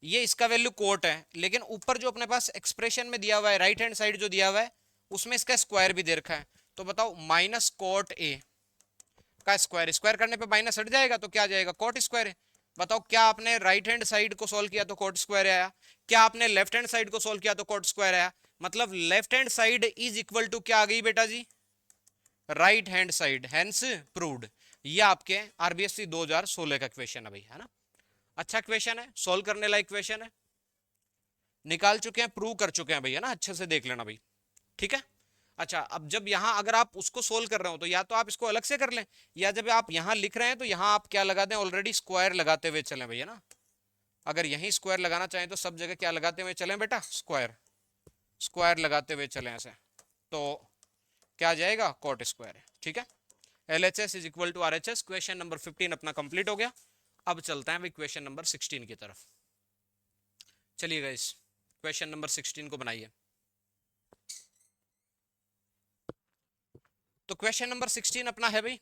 ये इसका वैल्यू cot है, लेकिन ऊपर जो अपने पास एक्सप्रेशन में दिया हुआ है, राइट हैंड साइड जो दिया हुआ है उसमें इसका स्क्वायर भी दे रखा है, तो बताओ माइनस cot a का स्क्वायर, स्क्वायर करने पे माइनस हट जाएगा तो क्या आ जाएगा, cot²। बताओ क्या आपने राइट हैंड साइड को सोल्व किया तो cot² आया, क्या आपने लेफ्ट हैंड साइड को सोल्व किया तो cot² आया, मतलब left hand side is equal to क्या आ गई बेटा जी, right hand side, hence proved. ये आपके आरबीएससी 2016 का क्वेश्चन है भाई, है ना। अच्छा क्वेश्चन है, सोल्व करने लायक क्वेश्चन है, निकाल चुके हैं, प्रूव कर चुके हैं भाई, है ना। अच्छे से देख लेना भाई, ठीक है। अच्छा, अब जब यहां अगर आप उसको सोल्व कर रहे हो तो या तो आप इसको अलग से कर लें, या जब आप यहां लिख रहे हैं तो यहां आप क्या लगा दें, ऑलरेडी स्क्वायर लगाते हुए चलें भैया ना। अगर यहीं स्क्वायर लगाना चाहें तो सब जगह क्या लगाते हुए चलें बेटा, स्क्वायर, स्क्वायर लगाते हुए चलें ऐसे, तो क्या आ जाएगा, कॉट स्क्वायर है, ठीक है। LHS is equal to RHS। Question number 15 अपना कंप्लीट हो गया। अब चलते हैं भाई क्वेश्चन नंबर 16 की तरफ। चलिए गाइस, क्वेश्चन नंबर 16 को बनाइए। तो क्वेश्चन नंबर 16 अपना है भाई,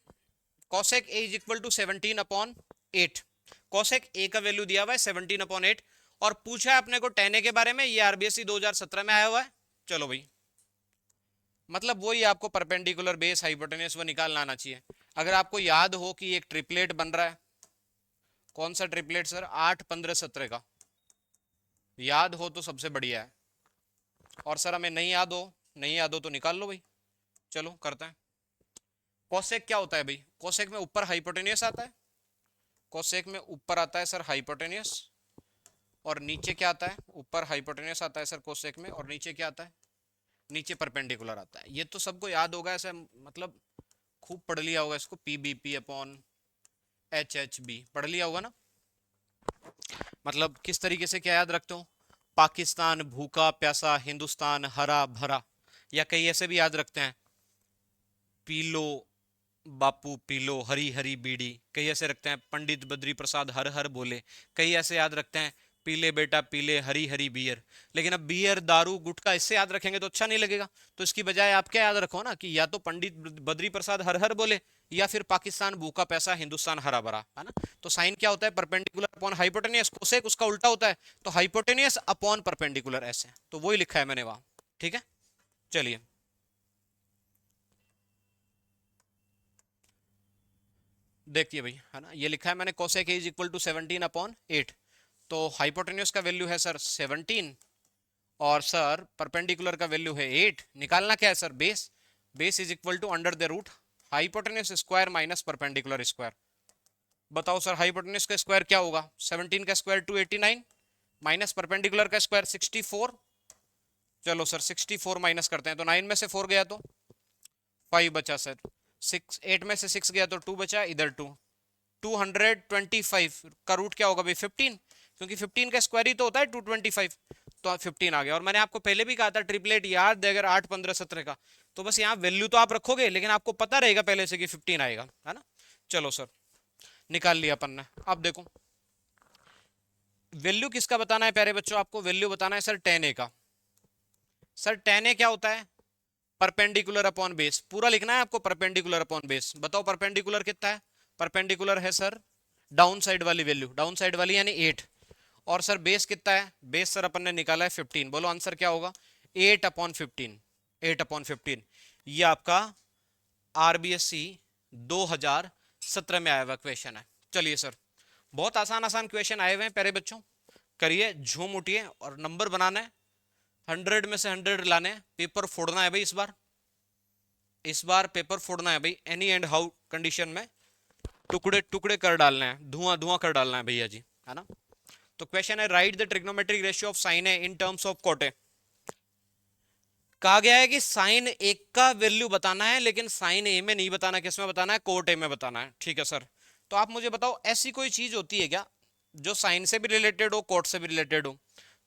cosec a is equal to 17 upon 8। cosec a का वैल्यू दिया हुआ है 17 अपॉन 8, और पूछा है अपने को tan a के बारे में। ये आरबीएससी 2017 में आया हुआ है। चलो भाई, मतलब वही आपको परपेंडिकुलर बेस हाइपोटेन्यूज वो निकालना आना चाहिए। अगर आपको याद हो कि एक ट्रिपलेट बन रहा है, कौन सा ट्रिपलेट सर, 8 15 17 का, याद हो तो सबसे बढ़िया है, और सर हमें नहीं याद हो, नहीं याद हो तो निकाल लो भाई। चलो करते हैं। कोसेक क्या होता है भाई, कोसेक में ऊपर हाइपोटेन्यूस आता है, कोसेक में ऊपर आता है सर हाइपोटेन्यूस, और नीचे क्या आता है, ऊपर हाइपोटेन्यूस आता है सर कोसेक में, और नीचे क्या आता है, नीचे परपेंडिकुलर आता है। ये तो सबको याद होगा ऐसे, मतलब खूब पढ़ लिया होगा इसको, P B P upon H H B पढ़ लिया होगा ना। मतलब किस तरीके से क्या याद रखते हो, पाकिस्तान भूखा प्यासा, हिंदुस्तान हरा भरा, या कई ऐसे भी याद रखते हैं, पीलो बापू पीलो हरी हरी बीड़ी, कई ऐसे रखते हैं, पंडित बद्री प्रसाद हर हर बोले, कई ऐसे याद रखते हैं, पीले बेटा पीले हरी हरी बियर। लेकिन अब बियर दारू गुटखा इससे याद रखेंगे तो अच्छा नहीं लगेगा, तो इसकी बजाय आप क्या याद रखो ना, कि या तो पंडित बद्री प्रसाद हर हर बोले, या फिर पाकिस्तान भूखा पैसा हिंदुस्तान हरा भरा, है ना। तो साइन क्या होता है, परपेंडिकुलर अपॉन हाइपोटेनियस, कोसेक उसका उल्टा होता है, तो हाइपोटेनियस अपॉन परपेंडिकुलर, ऐसे तो वही लिखा है मैंने वहां, ठीक है। चलिए देखिए भाई, है ना, ये लिखा है मैंने, cosec is equal to 17 upon 8। तो हाइपोटेन्यूस का वैल्यू है सर 17, और सर परपेंडिकुलर का वैल्यू है 8। निकालना क्या है sir, base, base is equal to under the root hypotenuse square minus perpendicular square. बताओ सर हाइपोटेन्यूस का स्क्वायर क्या होगा, 17 का स्क्वायर 289, माइनस परपेंडिकुलर का स्क्वायर 64। चलो सर 64 माइनस करते हैं, तो 9 में से 4 गया तो 5 बचा सर, 6 8 में से 6 गया तो 2 बचा, इधर 2, 225 का रूट क्या होगा भाई, 15, क्योंकि 15 का स्क्वायर ही तो होता है 225, तो 15 आ गया। और मैंने आपको पहले भी कहा था ट्रिपलेट याद है अगर 8 15 17 का, तो बस यहाँ वैल्यू तो आप रखोगे, लेकिन आपको पता रहेगा पहले से कि 15 आएगा, है ना। चलो सर निकाल लिया अपन ने। अब देखो वैल्यू किसका बताना है प्यारे बच्चों, आपको वैल्यू बताना है सर tan a का। सर tan a क्या होता है, परपेंडिकुलर अपॉन बेस, पूरा लिखना है आपको, परपेंडिकुलर अपॉन बेस। बताओ परपेंडिकुलर कितना है, परपेंडिकुलर है सर डाउन साइड वाली वैल्यू, डाउन साइड वाली यानी 8, और सर बेस कितना है, बेस सर अपन ने निकाला है 15। बोलो आंसर क्या होगा, 8 अपॉन 15, 8 अपॉन 15। ये आपका आरबीएससी 2017 में आया हुआ क्वेश्चन है। चलिए सर, बहुत आसान आसान क्वेश्चन आए हुए हैं प्यारे बच्चों, करिए झूम उठिए, और नंबर बनाना है, 100 में से 100 लाने हैं, पेपर फोड़ना है भाई इस बार, इस बार पेपर फोड़ना है भाई, एनी एंड हाउ कंडीशन में टुकड़े टुकड़े कर डालना है, धुआं धुआं कर डालना है भैया जी, है ना। तो क्वेश्चन है right the trigonometric ratio of sine A in terms of कोटे। कहा गया है कि साइन एक का वैल्यू बताना है, लेकिन साइन ए में नहीं बताना, किस में बताना है, कोट ए में बताना है, ठीक है सर। तो आप मुझे बताओ ऐसी कोई चीज होती है क्या जो साइन से भी रिलेटेड हो कोट से भी रिलेटेड हो,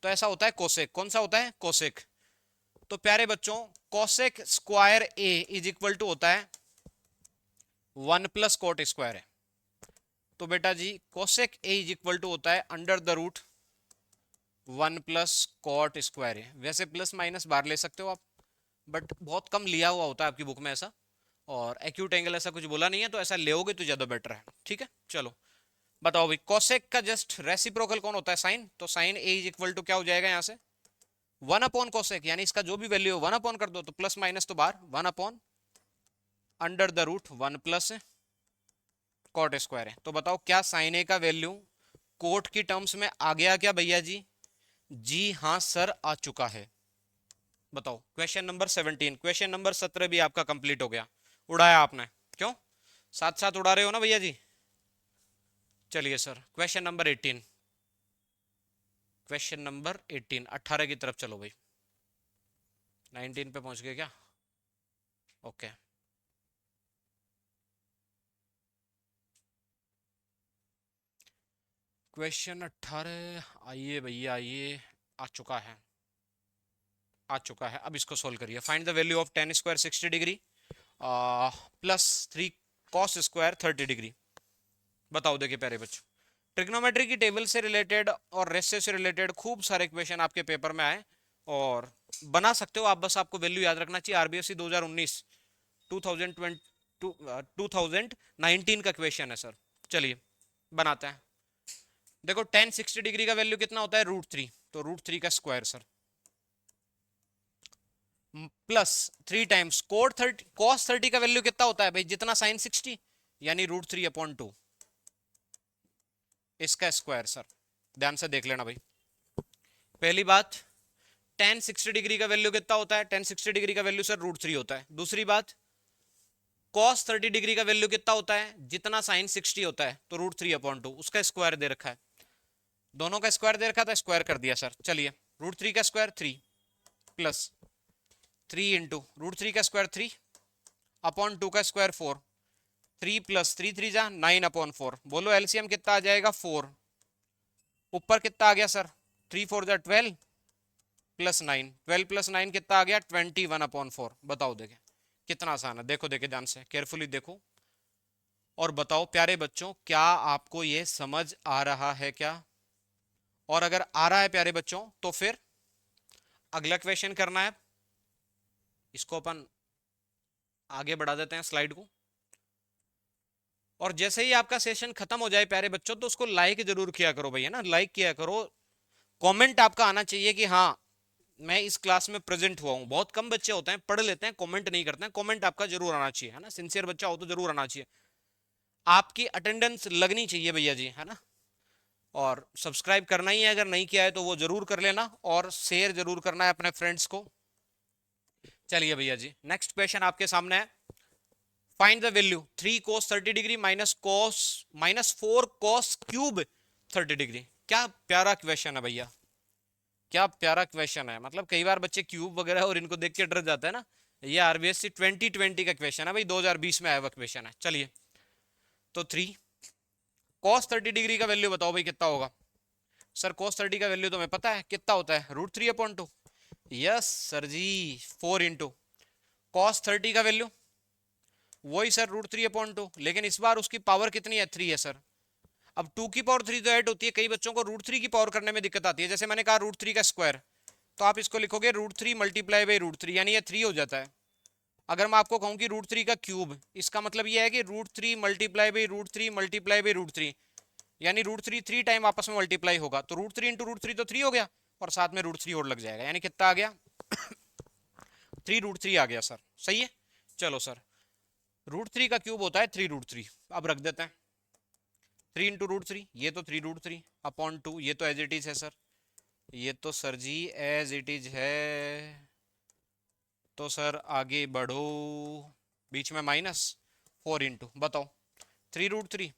तो ऐसा होता है कोसेक। कौन सा होता है, कोसेक। तो प्यारे बच्चों cosec square A is equal to होता है 1 प्लस कोट स्क्वायर है। तो बेटा जी cosec A is equal to होता है under the root 1 plus cot square है। वैसे प्लस माइनस बाहर ले सकते हो आप, बट बहुत कम लिया हुआ होता है आपकी बुक में ऐसा, और एक्यूट एंगल ऐसा कुछ बोला नहीं है, तो ऐसा लेओगे तो ज्यादा बेटर है, ठीक है। चलो बताओ भाई कोसेक का जस्ट रेसिप्रोकल कौन होता है, साइन। तो sine A is equal to क्या हो जाएगा यहाँ से, 1 अपॉन कोसेक, यानी इसका जो भी वैल्यू है 1 अपॉन कर दो, तो प्लस माइनस तो बाहर, 1 upon under the root 1 plus cot square है। तो बताओ क्या साइन ए का वैल्यू कोट की टर्म्स में आ गया क्या भैया जी, जी हाँ सर आ चुका है। बताओ क्वेश्चन नंबर 17, क्वेश्चन नंबर 17 भी आपका कंप्लीट हो गया, उड़ाया आपने, क्यों, साथ साथ उड़ा रहे हो ना भैया जी? चलिए sir, question number 18, question number 18, 18 की तरफ चलो भाई। 19 पे पहुंच गए क्या? ओके। क्वेश्चन 18 आइए भैया आइए, आ चुका है, आ चुका है। अब इसको सोल्व करिए। Find the value of ten square 60 degree plus 3 cos square 30 degree. बताओ देखिए प्यारे बच्चों, ट्रिग्नोमेट्री की टेबल से रिलेटेड और रेशियो से रिलेटेड खूब सारे क्वेश्चन आपके पेपर में आए और बना सकते हो आप, बस आपको वैल्यू याद रखना चाहिए। आरबीएससी 2019 2020 2019 का क्वेश्चन है सर। चलिए बनाते हैं। देखो टेन 60 डिग्री का वैल्यू कितना होता है? √3, तो √3 का square sir, plus 3 times code 30, cos 30 का वैल्यू कितना होता है भाई? जितना साइन 60, यानी √3/2, इसका स्क्वायर सर। ध्यान से देख लेना भाई। पहली बात, टेन 60 डिग्री का वैल्यू कितना होता है? टेन 60 डिग्री का वैल्यू सर √3 होता है। दूसरी बात, कॉस 30 डिग्री का वैल्यू कितना होता है? जितना साइन 60 होता है, तो √3/2, उसका स्क्वायर दे रखा है। दोनों का स्क्वायर दे रखा था, स्क्वायर कर दिया सर। चलिए, √3 का स्क्वायर 3 प्लस 3 इंटू √3 का स्क्वायर 3/2 का स्क्वायर 4, 3 प्लस 3 3 जा 9/4। बोलो एलसीएम कितना आ जाएगा? 4। ऊपर कितना आ गया सर? 3 4 जा 12 प्लस 9, 12 प्लस 9 कितना आ गया? 21/4। बताओ देखे कितना आसान है। देखो देखे ध्यान से, केयरफुली देखो और बताओ प्यारे बच्चों, क्या आपको ये समझ आ रहा है क्या? और अगर आ रहा है प्यारे बच्चों, तो फिर अगला क्वेश्चन करना है। इसको अपन आगे बढ़ा देते हैं स्लाइड को। और जैसे ही आपका सेशन खत्म हो जाए प्यारे बच्चों, तो उसको लाइक जरूर किया करो भैया ना, लाइक किया करो। कमेंट आपका आना चाहिए कि हाँ मैं इस क्लास में प्रेजेंट हुआ हूँ। बहुत कम बच्चे होते हैं पढ़ लेते हैं, कमेंट नहीं करते हैं। कमेंट आपका जरूर आना चाहिए, है ना। सिंसियर बच्चा हो तो जरूर आना चाहिए। आपकी अटेंडेंस लगनी चाहिए भैया जी, है ना। और सब्सक्राइब करना ही है, अगर नहीं किया है तो वो जरूर कर लेना, और शेयर जरूर करना है अपने फ्रेंड्स को। चलिए भैया जी, नेक्स्ट क्वेश्चन आपके सामने है। Find the value 3 cos 30 degree minus 4 cos cube 30 degree. क्या प्यारा क्वेश्चन है भैया, क्या प्यारा क्वेश्चन है। मतलब कई बार बच्चे क्यूब वगैरह और इनको देख के डर जाते हैं ना। ये आरबीएससी 2020 का क्वेश्चन है भाई, 2020 में आया हुआ क्वेश्चन है। चलिए, तो 3 cos 30 डिग्री का वैल्यू बताओ भाई कितना होगा? सर cos 30 का वैल्यू तुम्हें पता है कितना होता है? √3/2। यस सर जी, 4 इंटू cos 30 का वैल्यू वही सर √3/2, लेकिन इस बार उसकी पावर कितनी है? 3 है सर। अब 2 की पावर 3 तो ऐड होती है, कई बच्चों को √3 की पावर करने में दिक्कत आती है। जैसे मैंने कहा √3 का स्क्वायर, तो आप इसको लिखोगे √3 मल्टीप्लाई बाई √3, यानी ये 3 हो जाता है। अगर मैं आपको कहूं कि √3 का क्यूब, इसका मतलब ये है कि √3 मल्टीप्लाई बाई √3 मल्टीप्लाई बाई √3, यानी √3 3 टाइम आपस में मल्टीप्लाई होगा, तो √3 इंटू √3 तो 3 हो गया, और साथ में √3 और लग जाएगा, यानी कितना आ गया? 3 √3 आ गया सर। सही है। चलो सर, √3 का क्यूब होता है 3 √3। अब रख देते हैं 3 इंटू √3, ये तो 3 √3/2, ये तो एज इट इज है सर। ये तो sir ji as it is है। तो सर आगे बढ़ो, बीच में माइनस 4 इंटू, बताओ 3 √3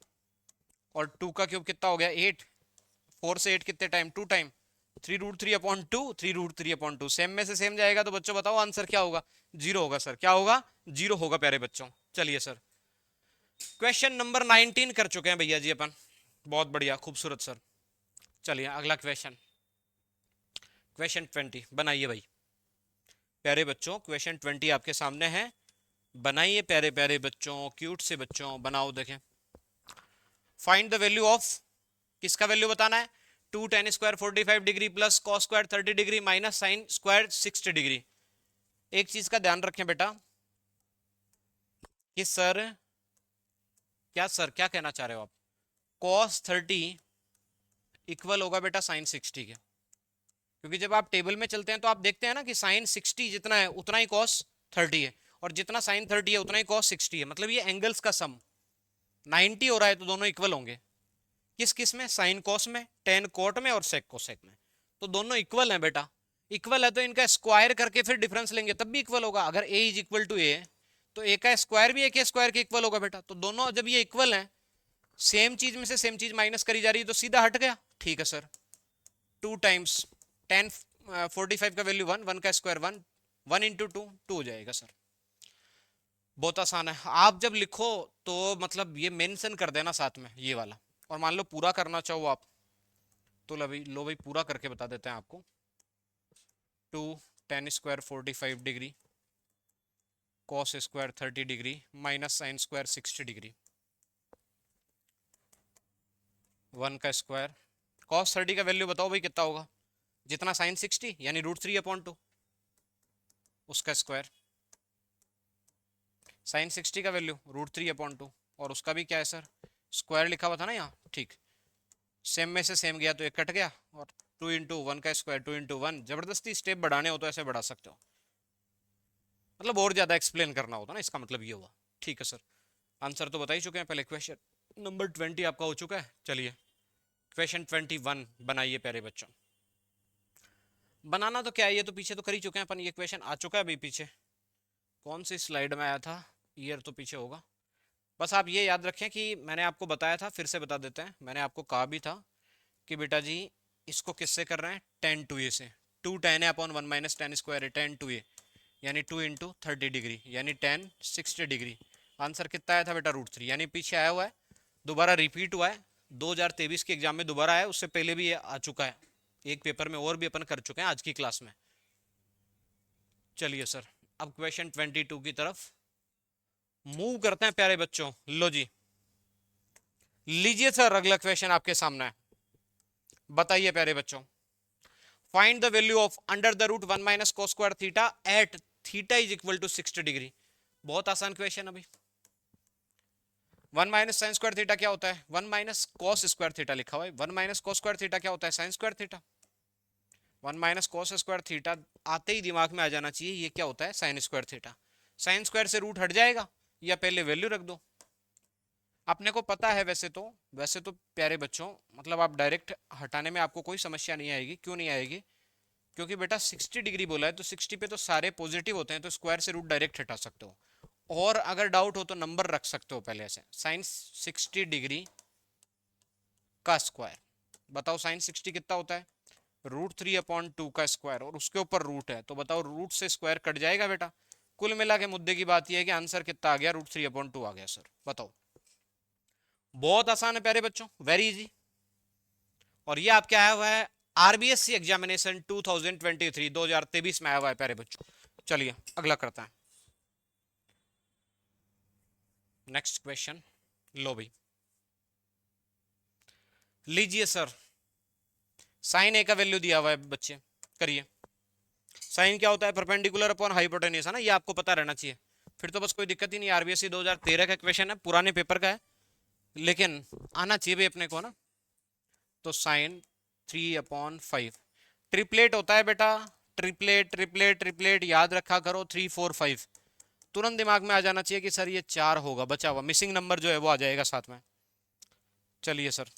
और 2 का क्यूब कितना हो गया? 8। 4 से 8 कितने टाइम? 2 टाइम। 3 √3/2, 3 √3/2, सेम में से सेम जाएगा, तो बच्चों बताओ आंसर क्या होगा? 0 होगा सर। क्या होगा? 0 होगा प्यारे बच्चों। चलिए सर, क्वेश्चन नंबर 19 कर चुके हैं भैया जी अपन। बहुत बढ़िया, खूबसूरत सर। चलिए अगला क्वेश्चन, क्वेश्चन 20 बनाइए भाई प्यारे बच्चों। क्वेश्चन 20 आपके सामने है, बनाइए प्यारे प्यारे बच्चों, क्यूट से बच्चों, बनाओ देखें। फाइंड द वैल्यू ऑफ, किसका वैल्यू बताना है? 2 tan square 45 degree plus cos square 30 degree minus sine square 60 degree. एक चीज का ध्यान रखें बेटा कि सर, क्या सर क्या कहना चाह रहे हो आप? cos 30 इक्वल होगा बेटा साइन 60 के, क्योंकि जब आप टेबल में चलते हैं तो आप देखते हैं ना कि साइन 60 जितना है उतना ही cos 30 है, और जितना साइन 30 है उतना ही cos 60 है। मतलब ये एंगल्स का सम 90 हो रहा है, तो दोनों इक्वल होंगे। किस किस में? साइन कॉस में, टेन कोट में, और सेक कोसेक में। तो दोनों इक्वल हैं बेटा। इक्वल है तो इनका स्क्वायर करके फिर डिफरेंस लेंगे तब भी इक्वल होगा। अगर a इज इक्वल टू ए, तो ए का स्क्वायर भी ए के स्क्वायर के इक्वल होगा बेटा। तो दोनों जब ये इक्वल हैं, सेम चीज में से सेम चीज माइनस करी जा रही है, तो सीधा हट गया। ठीक है सर, 2 टाइम्स 10 45 का वैल्यू 1, 1 का स्क्वायर 1, 1 इंटू 2 2 हो जाएगा सर। बहुत आसान है। आप जब लिखो तो मतलब ये मेंशन कर देना साथ में ये वाला, और मान लो पूरा करना चाहो आप तो लो भाई पूरा करके बता देते हैं आपको। 2 10 square 45 degree, cos square 30 degree, minus sine square 60 degree, 1 का स्क्वायर, कॉस 30 का वैल्यू बताओ भाई कितना होगा, जितना साइन 60 यानी √3/2, उसका स्क्वायर, साइन 60 का वैल्यू √3/2, और उसका भी क्या है सर, स्क्वायर लिखा हुआ था ना यहाँ। ठीक, सेम में से सेम गया तो एक कट गया, और 2 इंटू 1 का स्क्वायर 2 इंटू 1, जबरदस्ती स्टेप बढ़ाने हो तो ऐसे बढ़ा सकते हो, मतलब और ज्यादा एक्सप्लेन करना होता ना, इसका मतलब ये हुआ। ठीक है सर, आंसर तो बता ही चुके हैं पहले। क्वेश्चन नंबर 20 आपका हो चुका है। चलिए क्वेश्चन 21 बनाइए प्यारे बच्चों। बनाना तो क्या है, ये तो पीछे तो कर ही चुके हैं अपन, ये क्वेश्चन आ चुका है अभी पीछे, कौन सी स्लाइड में आया था, ईयर तो पीछे होगा। बस आप ये याद रखें कि मैंने आपको बताया था, फिर से बता देते हैं, मैंने आपको कहा भी था कि बेटा जी इसको किससे कर रहे हैं, tan 2a से। 2 tan a upon 1 minus tan square है tan 2a, यानी 2 इंटू 30 डिग्री यानी tan 60 डिग्री। आंसर कितना आया था बेटा √3, यानी पीछे आया हुआ है, दोबारा रिपीट हुआ है, 2023 के एग्जाम में दोबारा आया, उससे पहले भी ये आ चुका है, एक पेपर में और भी अपन कर चुके हैं आज की क्लास में। चलिए सर, अब क्वेश्चन 22 की तरफ मूव करते हैं प्यारे बच्चों। लो जी, लीजिए सर अगला क्वेश्चन आपके सामने है, बताइए प्यारे बच्चों। Find the value of under the root 1 minus cos square theta at theta is equal to 60 degree. बहुत आसान क्वेश्चन। अभी 1 माइनस साइन स्क्वायर थीटा क्या होता है, 1 माइनस कॉस स्क्वायर थीटा लिखा हुआ है, 1 माइनस कॉस स्क्वायर थीटा क्या होता है, sine square theta. 1 minus cos square theta आते ही दिमाग में आ जाना चाहिए ये क्या होता है, sine square theta. Sine square से रूट हट जाएगा, या पहले वैल्यू रख दो, अपने को पता है। वैसे तो प्यारे बच्चों, मतलब आप डायरेक्ट हटाने में आपको कोई समस्या नहीं आएगी। क्यों नहीं आएगी, क्योंकि बेटा 60 डिग्री बोला है, तो 60 पे तो सारे पॉजिटिव होते हैं, तो स्क्वायर से रूट डायरेक्ट हटा सकते हो, और अगर डाउट हो तो नंबर रख सकते हो पहले ऐसे, साइन 60 डिग्री का स्क्वायर। बताओ साइन 60 कितना होता है, √3/2 का स्क्वायर, और उसके ऊपर रूट है, तो बताओ रूट से स्क्वायर कट जाएगा बेटा। कुल मिला के मुद्दे की बात यह है कि आंसर कितना आ गया, √3/2 आ गया सर। बताओ, बहुत आसान है प्यारे बच्चों, वेरी इजी। और ये आपके आया हुआ है आरबीएससी एग्जामिनेशन 2023 में आया हुआ है प्यारे बच्चों। चलिए अगला करता है, नेक्स्ट क्वेश्चन। लो भाई, लीजिए सर, साइन ए का वैल्यू दिया हुआ है बच्चे, करिए। साइन क्या होता है, परपेंडिकुलर अपॉन हाइपोटेन्यूज है ना, ये आपको पता रहना चाहिए, फिर तो बस कोई दिक्कत ही नहीं। आरबीएससी 2013 का क्वेश्चन है, पुराने पेपर का है, लेकिन आना चाहिए भी अपने को ना। तो साइन 3/5 ट्रिपलेट होता है बेटा, ट्रिपलेट ट्रिपलेट ट्रिपलेट याद रखा करो, 3 4 5, तुरंत दिमाग में आ जाना चाहिए कि सर ये 4 होगा, बचा हुआ मिसिंग नंबर जो है वो आ जाएगा साथ में। चलिए सर,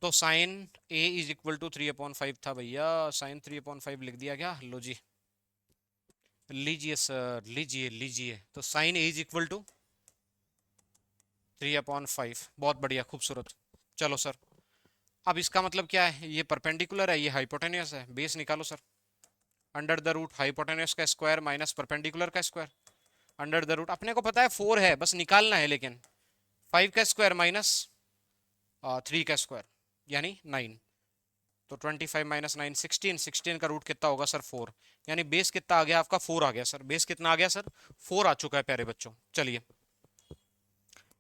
तो sine A is equal to 3/5 था भैया, साइन 3/5 लिख दिया क्या, लो जी लीजिए सर, लीजिए लीजिए, तो sine A is equal to 3/5, बहुत बढ़िया खूबसूरत। चलो सर, अब इसका मतलब क्या है, ये परपेंडिकुलर है, ये हाइपोटेन्यूस है, बेस निकालो sir. Under the root hypotenuse का स्क्वायर माइनस परपेंडिकुलर का स्क्वायर, अंडर द रूट अपने को पता है 4 है, बस निकालना है, लेकिन 5 का स्क्वायर माइनस 3 का स्क्वायर यानी 9, तो 25 माइनस 9 16, 16 का रूट कितना होगा सर 4, यानी बेस कितना आ गया आपका 4 आ गया सर। बेस कितना आ गया सर, 4 आ चुका है प्यारे बच्चों। चलिए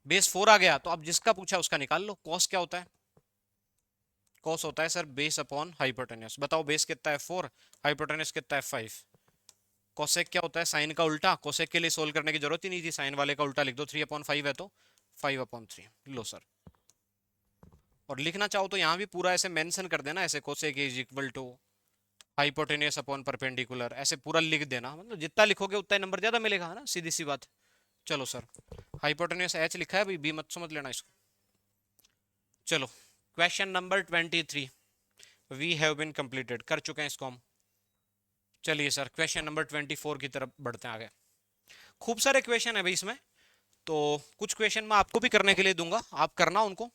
बेस 4 आ गया, तो अब जिसका पूछा उसका निकाल लो। कॉस क्या होता है, कॉस होता है सर बेस अपॉन हाइपोटेन्यूस। बताओ बेस कितना है 4, हाइपोटेन्यूस कितना है 5। कोसेक क्या होता है, साइन का उल्टा। कोसेक के लिए सोल्व करने की जरूरत ही नहीं थी, साइन वाले का उल्टा लिख दो, 3/5 है तो 5/3। लो सर, और लिखना चाहो तो यहाँ भी पूरा ऐसे मेंशन कर देना, ऐसे cosec is equal to hypotenuse upon perpendicular, ऐसे पूरा लिख देना, मतलब जितना लिखोगे उतना ही नंबर ज्यादा मिलेगा, है ना, सीधी सी बात। चलो सर, हाइपोटेन्यूस एच लिखा है भाई, बी मत समझ लेना इसको। चलो question number 23 we have been completed, कर चुके हैं इसको हम। चलिए सर क्वेश्चन नंबर 24 की तरफ बढ़ते हैं आगे। खूब सारे क्वेश्चन है भाई इसमें, तो कुछ क्वेश्चन मैं आपको भी करने के लिए दूंगा, आप करना उनको।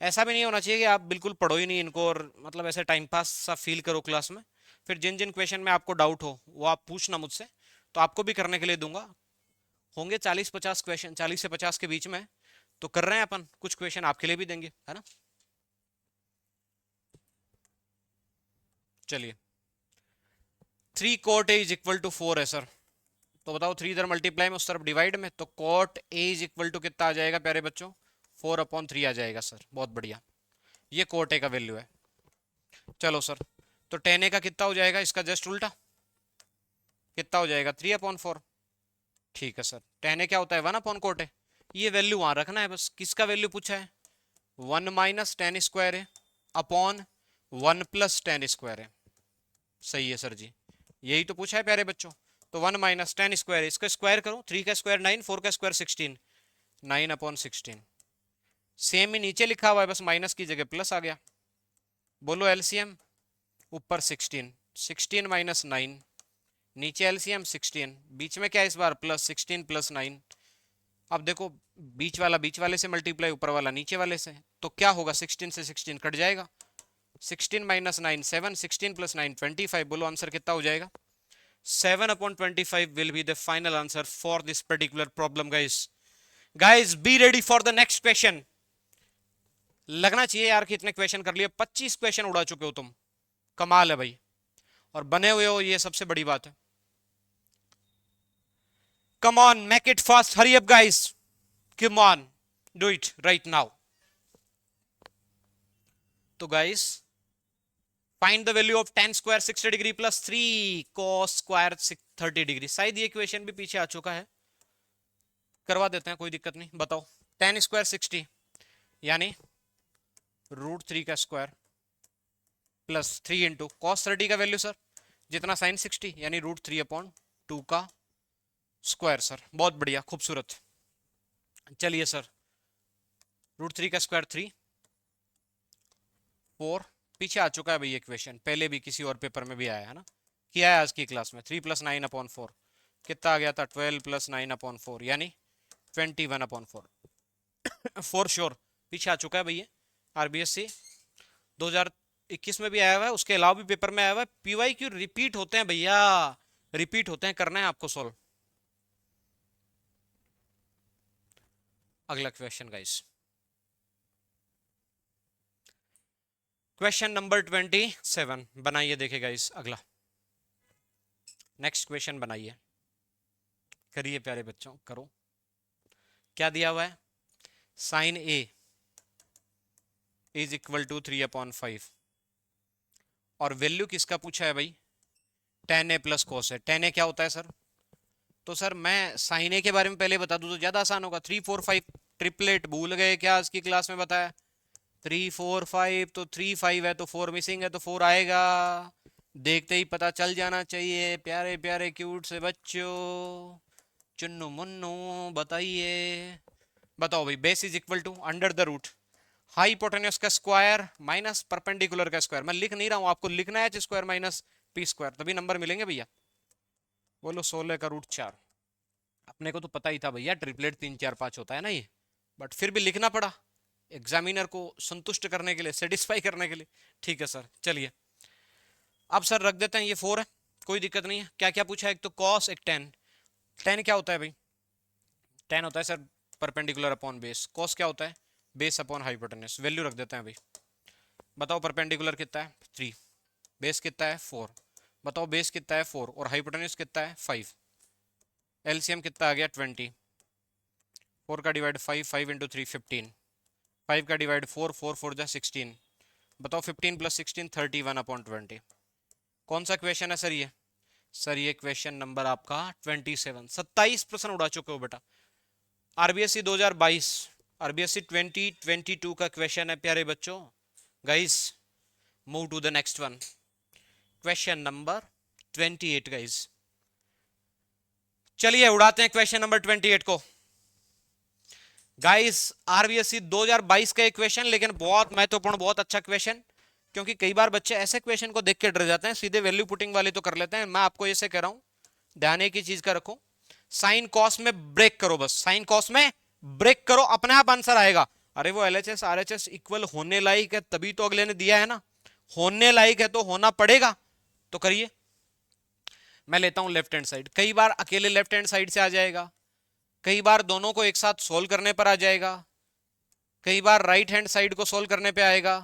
ऐसा भी नहीं होना चाहिए कि आप बिल्कुल पढ़ो ही नहीं इनको और मतलब ऐसे टाइम पास सा फील करो क्लास में। फिर जिन जिन क्वेश्चन में आपको डाउट हो वो आप पूछना मुझसे, तो आपको भी करने के लिए दूंगा। होंगे 40-50 क्वेश्चन, 40 से 50 के बीच में, तो कर रहे हैं अपन, कुछ क्वेश्चन आपके लिए भी देंगे, है ना। चलिए, 3 cot a is equal to 4 है सर, तो बताओ 3 इधर मल्टीप्लाई में उस तरफ डिवाइड में, तो cot a is equal to कितना आ जाएगा प्यारे बच्चों, 4/3 आ जाएगा सर, बहुत बढ़िया। ये cot a का वैल्यू है। चलो सर, तो tan a का कितना हो जाएगा, इसका जस्ट उल्टा कितना हो जाएगा, 3/4। ठीक है सर, tan a क्या होता है, 1/cot a। ये वैल्यू वहां रखना है बस। किसका वैल्यू पूछा है, 1 माइनस टेन स्क्वायर है अपॉन 1 प्लस टेन स्क्वायर है। सही है सर जी, यही तो पूछा है प्यारे बच्चों। तो 1 माइनस टेन स्क्वायर, इसका स्क्वायर करो, 3 का स्क्वायर 9, 4 का स्क्वायर 16, 9/16। सेम ही नीचे लिखा हुआ है, बस माइनस की जगह प्लस आ गया। बोलो एलसीएम, ऊपर 16, 16 माइनस 9, नीचे एलसीएम 16, बीच में क्या है इस बार प्लस, 16 प्लस 9। अब देखो, बीच वाला बीच वाले से मल्टीप्लाई, ऊपर वाला नीचे वाले से, तो क्या होगा, 16 से 16 कट जाएगा, 16 माइनस 9 7, 16 प्लस 9 25। बोलो आंसर कितना हो जाएगा, 7/25 will be the final answer for this particular problem guys. Guys be ready for the next question. लगना चाहिए यार कि इतने क्वेश्चन कर लिए, 25 क्वेश्चन उड़ा चुके हो तुम, कमाल है भाई, और बने हुए हो, ये सबसे बड़ी बात है। Come on, make it fast, hurry up guys, come on, do it right now. तो guys, find the value of tan square 60 degree plus 3 cos square 30 degree। शायद ये क्वेश्चन भी पीछे आ चुका है, करवा देते हैं, कोई दिक्कत नहीं। बताओ, tan स्क्वायर 60 यानी √3 का स्क्वायर प्लस 3 इंटू कॉस 30 का वैल्यू सर जितना साइन 60 यानी √3/2 का स्क्वायर सर। बहुत बढ़िया, खूबसूरत। चलिए सर, √3 का स्क्वायर 3, 4 पीछे आ चुका है भाई ये क्वेश्चन, पहले भी किसी और पेपर में भी आया है ना, किया है आज की क्लास में। 3 + 9/4 कितना आ गया था, 12 + 9/4 यानी 21/4। फॉर श्योर पीछे आ चुका है भैया, आरबीएससी 2021 में भी आया हुआ है, उसके अलावा भी पेपर में आया हुआ है। पीवाईक्यू रिपीट होते हैं भैया, रिपीट होते हैं, करना है आपको सोल्व। अगला क्वेश्चन गाइस, क्वेश्चन नंबर 27 बनाइए, देखे गाइस अगला नेक्स्ट क्वेश्चन बनाइए, करिए प्यारे बच्चों, करो। क्या दिया हुआ है, sine A is equal to 3/5 और वैल्यू किसका पूछा है भाई, tan a प्लस cos है। tan a क्या होता है सर, तो सर मैं साइन ए के बारे में पहले बता दूं तो ज्यादा आसान होगा। 3 4 5 ट्रिपलेट भूल गए क्या आज की क्लास में बताया, 3 4 5, तो 3 5 है तो 4 मिसिंग है, तो 4 आएगा, देखते ही पता चल जाना चाहिए प्यारे प्यारे क्यूट से बच्चों। चुन्नू मुन्नू बताइए, बताओ भाई, base is equal to under the root hypotenuse का स्क्वायर माइनस परपेंडिकुलर का स्क्वायर। मैं लिख नहीं रहा हूं, आपको लिखना है H square minus P square, तभी नंबर मिलेंगे भैया। बोलो 16 का √4। अपने को तो पता ही था भैया ट्रिपलेट 3 4 5 होता है ना ये, बट फिर भी लिखना पड़ा एग्जामिनर को संतुष्ट करने के लिए, सेटिस्फाई करने के लिए। ठीक है सर, चलिए अब सर रख देते हैं, ये 4 है, कोई दिक्कत नहीं है। क्या क्या पूछा है, एक तो कॉस, एक टेन। टेन क्या होता है भाई, टेन होता है sir perpendicular upon base. Cos क्या होता है, बेस अपॉन हाइपोटेन्यूस। वैल्यू रख देते हैं भाई। बताओ परपेंडिकुलर कितना है 3, बेस कितना है 4, बताओ बेस कितना है 4 और हाइपोटेन्यूस कितना है 5। एलसीएम कितना आ गया 20, 4 का डिवाइड 5, 5 × 3 15, 5 का डिवाइड 4, 4 4 जा 16। बताओ 15 + 16 31/20। कौन सा क्वेश्चन है सर ये, सर ये क्वेश्चन नंबर आपका 27। 27 प्रश्न उड़ा चुके हो बेटा। आरबीएससी 2022, आरबीएससी 2022 का क्वेश्चन है प्यारे बच्चों। Guys move to the next one, question number 28 guys. चलिए उड़ाते हैं क्वेश्चन नंबर 28 को गाइस। आरबीएससी 2022 का एक क्वेश्चन, लेकिन बहुत महत्वपूर्ण, बहुत अच्छा क्वेश्चन, क्योंकि कई बार बच्चे ऐसे क्वेश्चन को देख के डर जाते हैं, सीधे वैल्यू पुटिंग वाले तो कर लेते हैं। मैं आपको ऐसे कह रहा हूं, ध्यान एक ही चीज का रखो, साइन कॉस में ब्रेक करो, बस साइन कॉस में ब्रेक करो, अपने आप आंसर आएगा। अरे वो एलएचएस आरएचएस इक्वल होने लायक है तभी तो अगले ने दिया है ना, होने लायक है तो होना पड़ेगा। तो करिए, मैं लेता हूं लेफ्ट हैंड साइड। कई बार अकेले लेफ्ट हैंड साइड से आ जाएगा, कई बार दोनों को एक साथ सोल्व करने पर आ जाएगा, कई बार राइट हैंड साइड को सोल्व करने पे आएगा।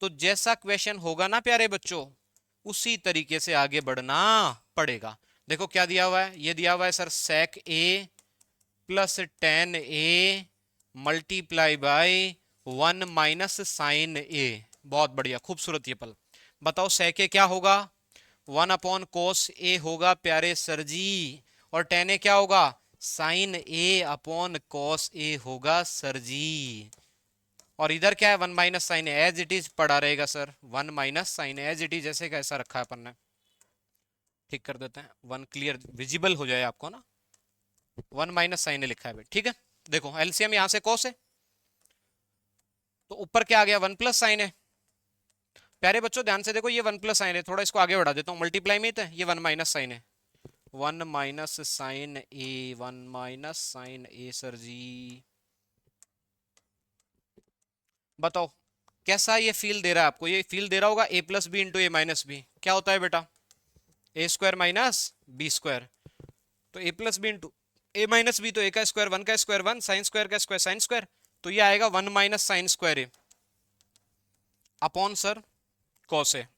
तो जैसा क्वेश्चन होगा ना प्यारे बच्चों, उसी तरीके से आगे बढ़ना पड़ेगा। देखो क्या दिया हुआ है, ये दिया हुआ है sir sec A plus tan A multiply by 1 - sin a। बहुत बढ़िया, खूबसूरत ये पल। बताओ सेक ए क्या होगा, 1/cos a होगा प्यारे सर जी, और टेन ए क्या होगा, साइन ए अपॉन कॉस ए होगा सर जी। और इधर क्या है, 1 - sin एज इट इज पड़ा रहेगा sir, 1 - sin as it is, जैसे कैसा रखा है अपन ने। ठीक कर देते हैं, 1 क्लियर विजिबल हो जाए आपको ना, 1 - sin ए लिखा है भाई, ठीक है। देखो एलसीएम यहां से cos है, तो ऊपर क्या आ गया, 1 + sin है। प्यारे बच्चों ध्यान से देखो, ये 1 + sin है, थोड़ा इसको आगे बढ़ा देता हूँ, मल्टीप्लाई में है, ये 1 - sin है, 1 - sin a, 1 - sin a sir जी। बताओ कैसा ये फील दे रहा है आपको, ये फील दे रहा होगा a + b × a - b, क्या होता है बेटा, a² - b²। तो a + b × a - b, तो a का स्क्वायर 1 का स्क्वायर 1, साइन स्क्वायर का स्क्वायर साइन स्क्वायर, तो ये आएगा 1 - sin² अपॉन सर कॉस है।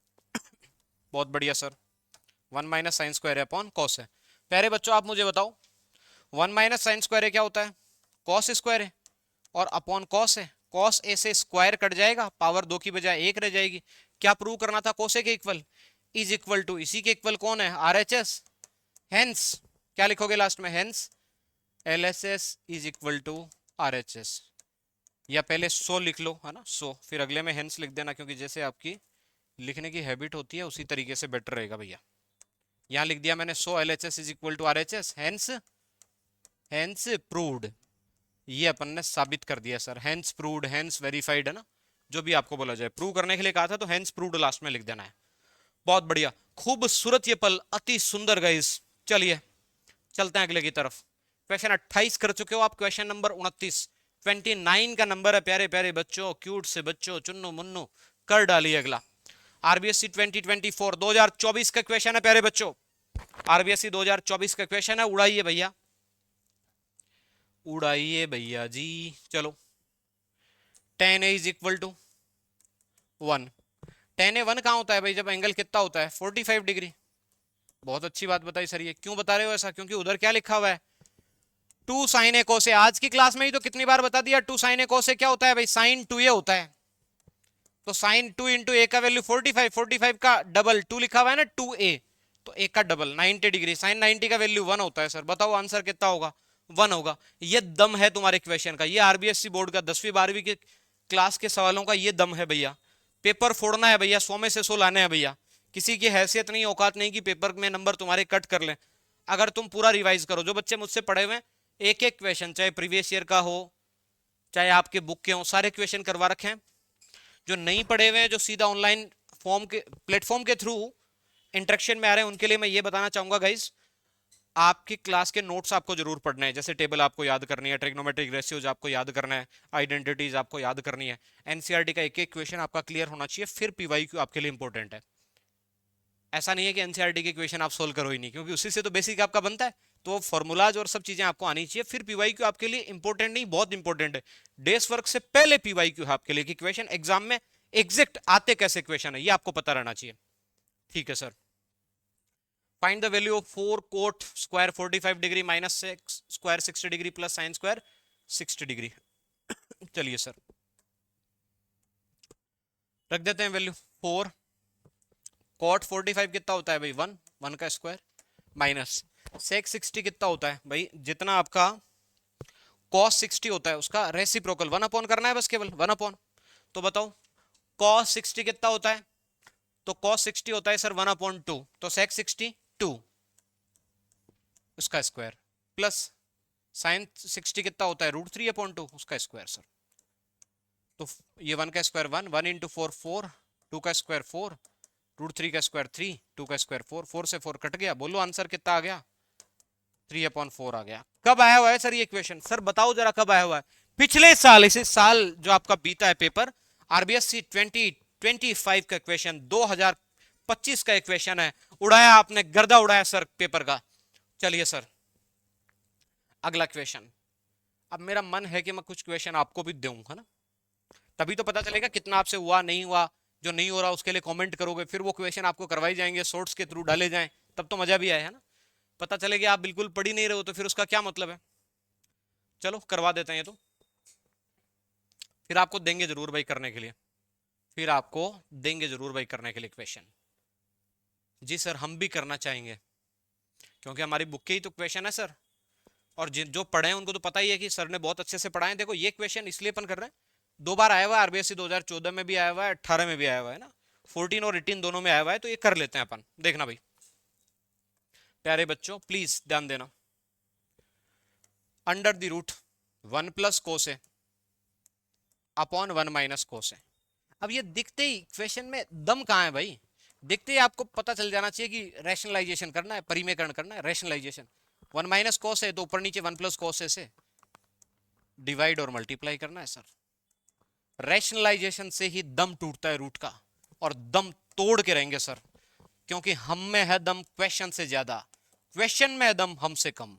बहुत बढ़िया सर, 1 - sin² अपॉन कॉस है। प्यारे बच्चों आप मुझे बताओ, 1 - sin² क्या होता है, कॉस स्क्वायर है, और अपॉन कॉस है, कॉस ए से स्क्वायर कट जाएगा, पावर 2 की बजाय 1 रह जाएगी। क्या प्रूव करना था, कोसे के इक्वल इज इक्वल टू, इसी के इक्वल कौन है, आरएचएस। हेंस क्या लिखोगे लास्ट में, hence LHS is equal to RHS. या पहले सो लिख लो है ना, सो फिर अगले में हेंस लिख देना, क्योंकि जैसे आपकी लिखने की हैबिट होती है उसी तरीके से बेटर रहेगा भैया। यहां लिख दिया मैंने, so LHS is equal to RHS, hence hence proved, ये अपन ने साबित कर दिया sir, hence proved, hence verified, है ना, जो भी आपको बोला जाए। प्रूव करने के लिए कहा था तो हेंस प्रूव्ड लास्ट में लिख देना है। बहुत बढ़िया, खूबसूरत ये पल, अति सुंदर गाइस। चलिए चलते हैं अगले की तरफ। क्वेश्चन 28 कर चुके हो आप, क्वेश्चन नंबर 29, 29 का नंबर है प्यारे प्यारे बच्चों, क्यूट से बच्चों, चुन्नू मुन्नू कर डालिए अगला। आरबीएससी 2024 2024 का क्वेश्चन है प्यारे बच्चों, आरबीएससी 2024 का क्वेश्चन है, उड़ाइए भैया, उड़ाइए भैया जी। चलो, tan a is equal to 1, tan a 1 कहां होता है भाई, जब एंगल कितना होता है 45 डिग्री। बहुत अच्छी बात बताई सर, ये क्यों बता रहे हो ऐसा, क्योंकि उधर क्या लिखा हुआ है, 2 sin a cos a। आज की क्लास में ही तो कितनी बार बता दिया, 2 sin a cos a क्या होता है भाई, sin 2a होता है। तो sin 2 × a का वैल्यू 45, 45 का डबल 2 लिखा हुआ है ना 2a, तो a का डबल 90 डिग्री, sin 90 का वैल्यू 1 होता है सर। बताओ आंसर कितना होगा, 1 होगा। ये दम है तुम्हारे क्वेश्चन का, ये आरबीएससी बोर्ड का 10वीं 12वीं के क्लास के सवालों का ये दम है भैया। पेपर फोड़ना है भैया, 100 में से 100 लाने हैं भैया। किसी की हैसियत नहीं, औकात नहीं कि पेपर में नंबर तुम्हारे कट कर ले। अगर तुम पूरा रिवाइज करो, जो बच्चे मुझसे पढ़े हुए, एक एक क्वेश्चन चाहे प्रीवियस ईयर का हो चाहे आपके बुक के हो, सारे क्वेश्चन करवा रखे हैं। जो नहीं पढ़े हुए हैं, जो सीधा ऑनलाइन फॉर्म के प्लेटफॉर्म के थ्रू इंटरेक्शन में आ रहे हैं, उनके लिए मैं ये बताना चाहूंगा गाइज, आपकी क्लास के नोट्स आपको जरूर पढ़ने हैं। जैसे टेबल आपको याद करनी है, ट्रिग्नोमेट्रिक रेशियोज आपको याद करना है, आइडेंटिटीज आपको याद करनी है, एनसीईआरटी का एक एक क्वेश्चन आपका क्लियर होना चाहिए, फिर पीवाईक्यू आपके लिए इंपॉर्टेंट है। ऐसा नहीं है कि एनसीईआरटी के क्वेश्चन आप सोल्व करो ही नहीं, क्योंकि उसी से तो बेसिक आपका बनता है। तो फॉर्मूलाज और सब चीजें आपको आनी चाहिए, फिर पीवाईक्यू आपके लिए इंपॉर्टेंट नहीं, बहुत इंपॉर्टेंट है। डेस वर्क से पहले पीवाईक्यू है आपके लिए, कि क्वेश्चन एग्जाम में एग्जैक्ट आते कैसे क्वेश्चन है, ये आपको पता रहना चाहिए। ठीक है sir, find the value of 4 cot square 45 degree minus square 60 degree plus sine square 60 degree. चलिए सर रख देते हैं वैल्यू, 4 cot 45 कितना होता है भाई, 1, 1 का स्क्वायर माइनस सेक 60 कितना होता है भाई, जितना आपका cos 60 होता है उसका रेसिप्रोकल 1 करना है बस, केवल 1। तो बताओ cos 60 कितना होता है, तो cos 60 होता है सर 1/2, तो sec 60 2 उसका स्क्वायर प्लस sin 60 कितना होता है √3/2 उसका स्क्वायर सर। तो ये 1 का स्क्वायर 1, 1 × 4 4, 2 का स्क्वायर 4, √3 का स्क्वायर 3, 2 का स्क्वायर 4, 4 से 4 कट गया। बोलो आंसर कितना आ गया, 3/4 आ गया। कब आया हुआ है सर ये इक्वेशन? सर बताओ जरा कब आया हुआ है? पिछले साल, इसी साल जो आपका बीता है पेपर, आरबीएससी 2025 का इक्वेशन, 2025 का इक्वेशन है। उड़ाया आपने, गर्दा उड़ाया सर पेपर का। चलिए सर अगला क्वेश्चन। अब मेरा मन है कि मैं कुछ क्वेश्चन आपको भी दूं, है ना, तभी तो पता चलेगा कितना आपसे हुआ नहीं हुआ। जो नहीं हो रहा उसके लिए कमेंट करोगे, फिर वो क्वेश्चन आपको करवाई जाएंगे, शॉर्ट्स के थ्रू डाले जाएं, तब तो मजा भी आए, है ना। पता चले कि आप बिल्कुल पढ़ ही नहीं रहे हो तो फिर उसका क्या मतलब है। चलो करवा देते हैं ये तो, फिर आपको देंगे जरूर भाई करने के लिए, फिर आपको देंगे जरूर भाई करने के लिए क्वेश्चन। जी सर हम भी करना चाहेंगे, क्योंकि हमारी बुक के ही तो क्वेश्चन है सर, और जिन जो पढ़े हैं उनको तो पता ही है कि सर ने बहुत अच्छे से पढ़ाए। देखो ये क्वेश्चन इसलिए अपन कर रहे हैं, 2 बार आया हुआ है आरबीएससी, 2014 में भी आया हुआ है, 18 में भी आया हुआ है ना, 14 और 18 दोनों में आया हुआ है, तो ये कर लेते हैं अपन। देखना भाई प्यारे बच्चों, प्लीज ध्यान देना। Under the root 1 plus cos A upon 1 minus cos A. अब ये दिखते ही क्वेश्चन में दम कहाँ है भाई? दिखते ही आपको पता चल जाना चाहिए कि रैशनलाइजेशन करना है, परिमेयकरण करना है, रैशनलाइजेशन। 1 माइनस कोस है तो ऊपर नीचे 1 प्लस कोस से डिवाइड और मल्टीप्लाई करना है सर। रैशनलाइजेशन से ही दम टूटता है रूट का, और दम तोड़ के रहेंगे सर, क्योंकि हम में है दम क्वेश्चन से ज्यादा, क्वेश्चन में है दम हमसे कम।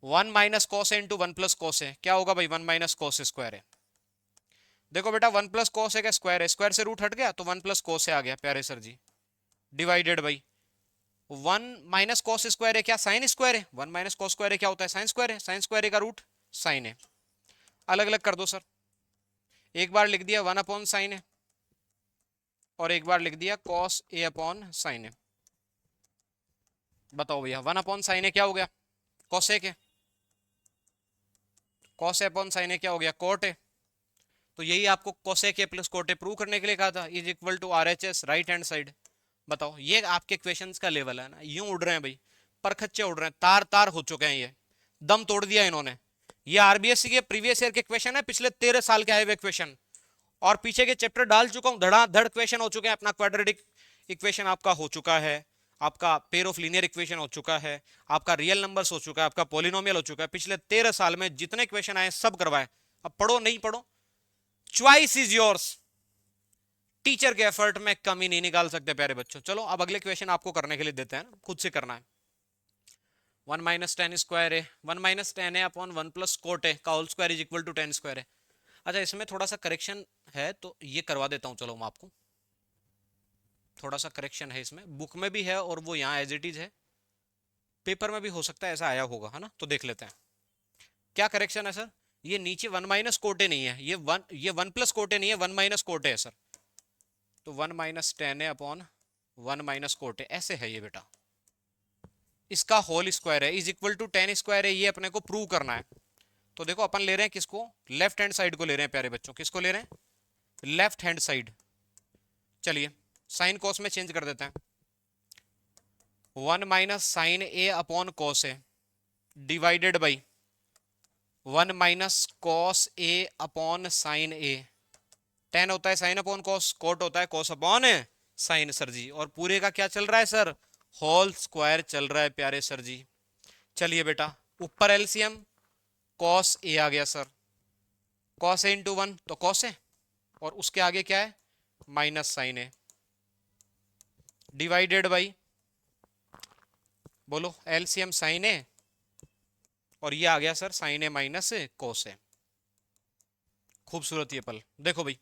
1 माइनस कोस इंटू 1 प्लस कोस क्या होगा भाई? 1 माइनस कोस स्क्वायर है। देखो बेटा 1 प्लस कोस का स्क्वायर है, स्क्वायर से रूट हट गया तो 1 प्लस कोस आ गया प्यारे sir ji, divided by 1 minus cos square है, क्या साइन स्क्वायर है? 1 माइनस कोस स्क्वायर है क्या होता है? साइन स्क्वायर है, साइन स्क्वायर का रूट साइन है। अलग अलग कर दो सर, एक बार लिख दिया 1 अपॉन साइन है, और एक बार लिख दिया कॉस ए अपॉन साइन है। बताओ भैया 1 अपॉन साइन है क्या हो गया? कॉसेक है, कॉस ए अपॉन साइन है क्या हो गया? कोट है। तो यही आपको cosec A plus cot A prove करने के लिए कहा था, is equal to RHS right hand side. बताओ ये आपके क्वेश्चंस का लेवल है ना, यूं उड़ रहे हैं भाई, परखच्चे उड़ रहे हैं, तार तार हो चुके हैं, ये दम तोड़ दिया इन्होंने। ये आरबीएससी के प्रीवियस ईयर के क्वेश्चन है, पिछले 13 साल के आए हुए क्वेश्चन, और पीछे के चैप्टर डाल चुका हूं, धड़ाधड़ क्वेश्चन हो चुके हैं। अपना क्वाड्रेटिक इक्वेशन आपका हो चुका है, आपका पेयर ऑफ लीनियर इक्वेशन हो चुका है, आपका रियल नंबर्स हो चुका है, आपका पॉलिनोमियल हो चुका है। पिछले 13 साल में जितने क्वेश्चन आए सब करवाए। अब पढ़ो नहीं पढ़ो, चॉइस इज योर्स। टीचर के एफर्ट में कमी नहीं निकाल सकते प्यारे बच्चों। चलो अब अगले क्वेश्चन आपको करने के लिए देते हैं, खुद से करना है। 1 माइनस टेन स्क्वायर है, 1 माइनस टेन है अपॉन 1 प्लस कोट है का whole square is equal to 10 square है। अच्छा इसमें थोड़ा सा करेक्शन है तो ये करवा देता हूं, चलो मैं आपको, थोड़ा सा करेक्शन है इसमें, बुक में भी है और वो यहाँ एज इट इज है, पेपर में भी हो सकता है ऐसा आया होगा, है ना। तो देख लेते हैं क्या करेक्शन है सर। ये नीचे 1 माइनस कोटे नहीं है, ये 1 प्लस कोटे नहीं है, 1 माइनस कोटे है सर। तो 1 माइनस टेन है अपॉन 1 माइनस कोटे, ऐसे है ये बेटा, इसका होल स्क्वायर है इज इक्वल टू 10 स्क्वायर है, ये अपने को प्रूव करना है। तो देखो अपन ले रहे हैं किसको? लेफ्ट हैंड साइड को ले रहे हैं प्यारे बच्चों, किसको ले रहे हैं? Left hand side. चलिए साइन कॉस में चेंज कर देते हैं, 1 minus sine A upon cos A divided by 1 minus cos A upon sine A. Tan होता है साइन अपॉन कॉस, कोट होता है cos upon sine sir ji, और पूरे का क्या चल रहा है सर? होल स्क्वायर चल रहा है प्यारे सर जी। चलिए बेटा ऊपर एलसीएम कॉस ए आ गया सर, कॉस ए इंटू 1 तो कॉस ए, और उसके आगे क्या है? Minus sine A divided by, बोलो एलसीएम साइन ए, और ये आ गया sir sine A minus cos A. खूबसूरत ये पल देखो भाई,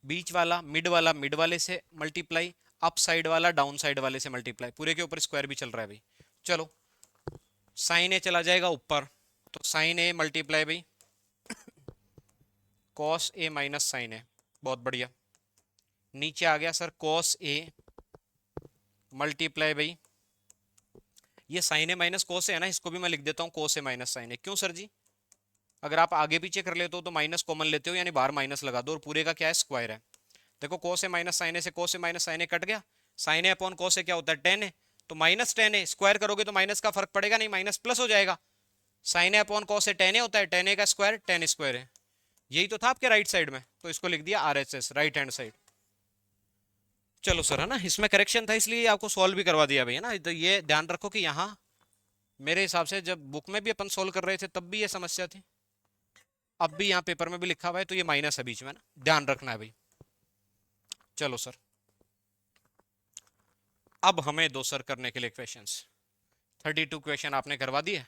बीच वाला मिड वाले से मल्टीप्लाई, अप साइड वाला डाउन साइड वाले से मल्टीप्लाई, पूरे के ऊपर स्क्वायर भी चल रहा है भाई। चलो साइन ए चला जाएगा ऊपर, तो साइन ए मल्टीप्लाई भाई कॉस ए माइनस साइन ए, बहुत बढ़िया। नीचे आ गया सर कॉस ए मल्टीप्लाई भाई, ये साइन ए माइनस कोस है ना, इसको भी मैं लिख देता हूँ कोस ए माइनस साइन ए। क्यों सर जी? अगर आप आगे पीछे कर लेते हो तो माइनस कॉमन लेते हो, यानी बाहर माइनस लगा दो, और पूरे का क्या है? स्क्वायर है। देखो कोस ए माइनस साइन ए से कोस ए माइनस साइन ए कट गया, साइन ए अपॉन कोस ए क्या होता है? 10 है, तो माइनस 10 है, स्क्वायर करोगे तो माइनस का फर्क पड़ेगा नहीं, माइनस प्लस हो जाएगा। साइन ए अपॉन कोस ए 10 ए होता है, 10 ए का स्क्वायर 10 स्क्वायर है, यही तो था आपके राइट साइड में, तो इसको लिख दिया आरएचएस राइट हैंड साइड। चलो सर है ना, इसमें करेक्शन था इसलिए आपको सॉल्व भी करवा दिया भैया ना। तो ये ध्यान रखो कि यहाँ मेरे हिसाब से जब बुक में भी अपन सोल्व कर रहे थे तब भी ये समस्या थी, अब भी यहाँ पेपर में भी लिखा हुआ है, तो ये माइनस है बीच में ना, ध्यान रखना है भाई। चलो सर, अब हमें दो सर करने के लिए क्वेश्चंस। 32 क्वेश्चन आपने करवा दिए,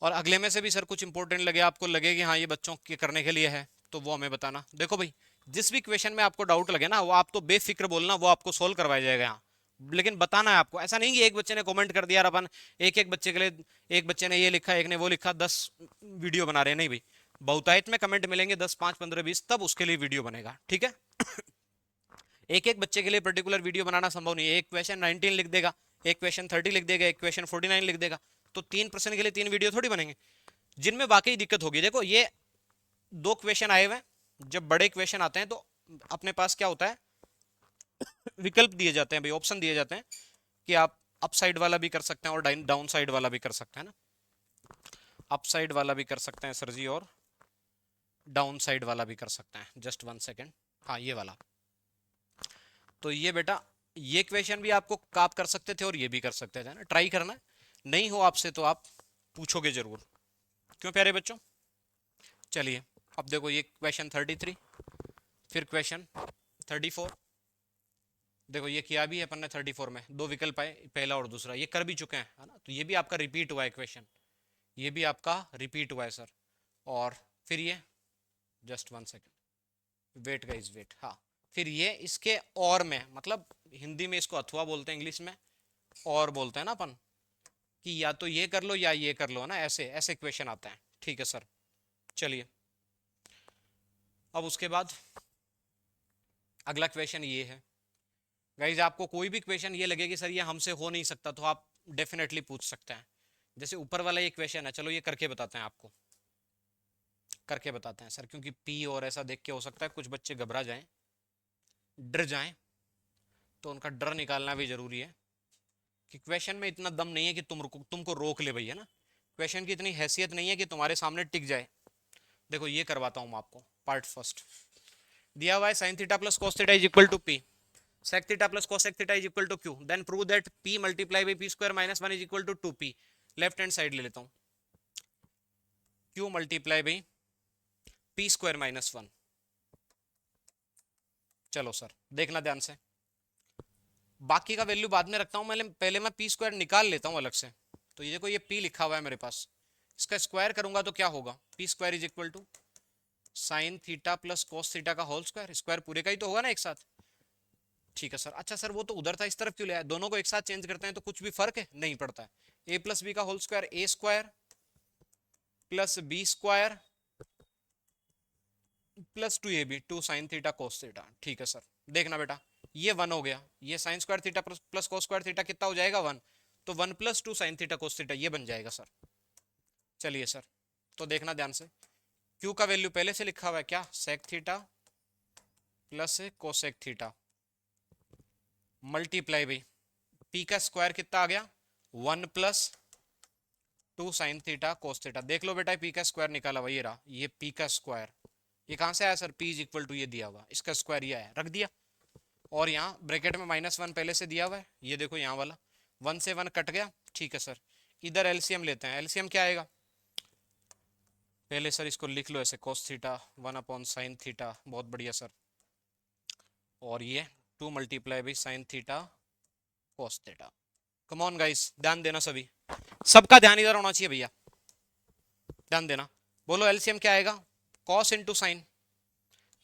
और अगले में से भी सर कुछ इंपॉर्टेंट लगे, आपको लगे कि हाँ ये बच्चों के करने के लिए है, तो वो हमें बताना। देखो भाई, जिस भी क्वेश्चन में आपको डाउट लगे ना, वो आप तो बेफिक्र बोलना, वो आपको सोल्व करवाया जाएगा यहाँ। लेकिन बताना है आपको, ऐसा नहीं कि एक बच्चे ने कमेंट कर दिया और अपन एक एक बच्चे के लिए, एक बच्चे ने ये लिखा, एक ने वो लिखा, 10 वीडियो बना रहे हैं। नहीं भाई, बहुतायत में कमेंट मिलेंगे 10, 5, 15, 20, तब उसके लिए वीडियो बनेगा, ठीक है। एक एक बच्चे के लिए पर्टिकुलर वीडियो बनाना संभव नहीं है। एक क्वेश्चन 19 लिख देगा, एक क्वेश्चन 30 लिख देगा, एक क्वेश्चन 49 लिख देगा, तो 3% के लिए 3 वीडियो थोड़ी बनेंगे। जिनमें वाकई दिक्कत होगी, देखो ये 2 क्वेश्चन आए हुए हैं, जब बड़े क्वेश्चन आते हैं तो अपने पास क्या होता है, विकल्प दिए जाते हैं भाई, ऑप्शन दिए जाते हैं कि आप अप साइड वाला भी कर सकते हैं और डाउन साइड वाला भी कर सकते हैं ना। अप साइड वाला भी कर सकते हैं सर जी, और डाउन साइड वाला भी कर सकते हैं। जस्ट 1 सेकेंड, हाँ ये वाला। तो ये बेटा, ये क्वेश्चन भी आपको आप कर सकते थे और ये भी कर सकते थे ना, ट्राई करना है। नहीं हो आपसे तो आप पूछोगे जरूर, क्यों प्यारे बच्चों। चलिए, अब देखो ये क्वेश्चन 33, फिर क्वेश्चन 34। देखो ये किया भी है अपन ने 34 में, 2 विकल्प आए, पहला और दूसरा, ये कर भी चुके हैं, है ना। तो ये भी आपका रिपीट हुआ है क्वेश्चन, ये भी आपका रिपीट हुआ है सर। और फिर ये, just 1 second, wait guys wait, हाँ। फिर ये इसके और में, मतलब हिंदी में इसको अथवा बोलते हैं, इंग्लिश में और बोलते हैं ना अपन, कि या तो ये कर लो या ये कर लो, ना, ऐसे ऐसे क्वेश्चन आता है, ठीक है सर। चलिए, अब उसके बाद अगला क्वेश्चन ये है गाइज, आपको कोई भी क्वेश्चन ये लगे कि सर ये हमसे हो नहीं सकता, तो आप डेफिनेटली पूछ सकते हैं। जैसे ऊपर वाला ये क्वेश्चन है, चलो ये करके बताते हैं आपको, करके बताते हैं सर, क्योंकि पी और ऐसा देख के हो सकता है कुछ बच्चे घबरा जाएं, डर जाएं, तो उनका डर निकालना भी जरूरी है कि क्वेश्चन में इतना दम नहीं है कि तुमको रोक ले भैया ना, क्वेश्चन की इतनी हैसियत नहीं है कि तुम्हारे सामने टिक जाए। देखो ये करवाता हूं मैं आपको, पार्ट फर्स्ट। दिया हुआ है sine theta plus cos theta is equal to P, sec theta plus cosec theta is equal to q, then prove that p multiply by p square minus 1 is equal to 2p। Left hand side ले लेता हूं, q multiply by p square minus 1। चलो सर देखना ध्यान से, बाकी का वैल्यू बाद में रखता हूं, मैं पहले मैं p स्क्वायर निकाल लेता हूं अलग से। तो ये देखो, ये p लिखा हुआ है मेरे पास, इसका स्क्वायर करूंगा तो क्या होगा, p square is equal to sine theta plus cos theta का होल स्क्वायर, स्क्वायर पूरे का ही तो होगा ना एक साथ। ठीक है सर। अच्छा सर, वो तो उधर था, इस तरफ क्यों ले आया, दोनों को एक साथ चेंज करते हैं तो कुछ भी फर्क है नहीं पड़ता है। ए प्लस बी का whole square, A square plus B square plus 2ab, 2 sine theta cos theta. ठीक है सर, देखना बेटा, ये 1 हो गया, ये sign square theta plus cos square theta कितना हो जाएगा 1, तो 1 plus 2 sine theta cos theta ये बन जाएगा सर। चलिए सर, तो देखना ध्यान से, क्यू का वैल्यू पहले से लिखा हुआ है क्या, sec theta plus cosec theta multiply by P का स्क्वायर कितना आ गया 1 plus 2 sine theta cos theta. देख लो बेटा, पी का स्क्वायर निकाला हुआ ये रहा, ये पी का स्क्वायर, ये कहां से आया sir, P is equal to ये दिया हुआ, इसका स्क्वायर ये आया, रख दिया। और यहाँ ब्रैकेट में -1 पहले से दिया हुआ है, ये देखो यहाँ वाला 1 से 1 कट गया। ठीक है सर, इधर एलसीएम लेते हैं, एलसीएम क्या आएगा, पहले सर इसको लिख लो ऐसे, cos theta 1 upon sine theta, बहुत बढ़िया सर, और ये 2 multiply by sine theta cos theta. Come on guys, ध्यान देना सभी, सबका ध्यान इधर होना चाहिए भैया, ध्यान देना। बोलो एलसीएम क्या आएगा, कॉस इंटू साइन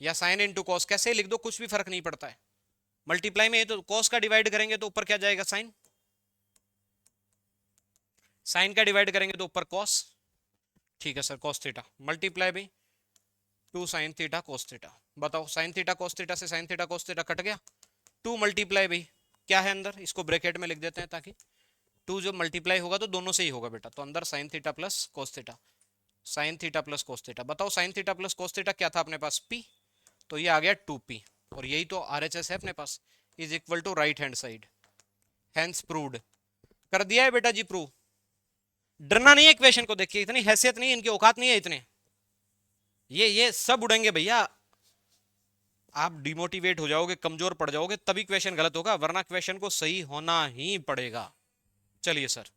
या साइन इंटू कॉस, कैसे लिख दो कुछ भी फर्क नहीं पड़ता है। मल्टीप्लाई में तो कॉस का डिवाइड करेंगे तो ऊपर क्या जाएगा साइन, साइन का डिवाइड करेंगे तो ऊपर कॉस। ठीक है sir, cos theta multiply by 2 sine theta cos theta. बताओ, साइन थीटा कोस थीटा से sign theta cos theta cut गया, 2 मल्टीप्लाई बाई क्या है अंदर, इसको ब्रैकेट में लिख देते हैं ताकि 2 जो मल्टीप्लाई होगा तो दोनों से ही होगा बेटा, तो अंदर sine theta plus cos theta, sine theta plus cos theta. बताओ sine theta plus cos theta क्या था अपने पास, पी, तो ये आ गया 2p, और यही तो आरएचएस है अपने पास, is equal to right hand side, hence proved. कर दिया है बेटा जी प्रूव। डरना नहीं है क्वेश्चन को देख के, इतनी हैसियत नहीं है, इनकी औकात नहीं है इतने, ये सब उड़ेंगे भैया, आप डिमोटिवेट हो जाओगे, कमजोर पड़ जाओगे, तभी क्वेश्चन गलत होगा, वरना क्वेश्चन को सही होना ही पड़ेगा। चलिए सर,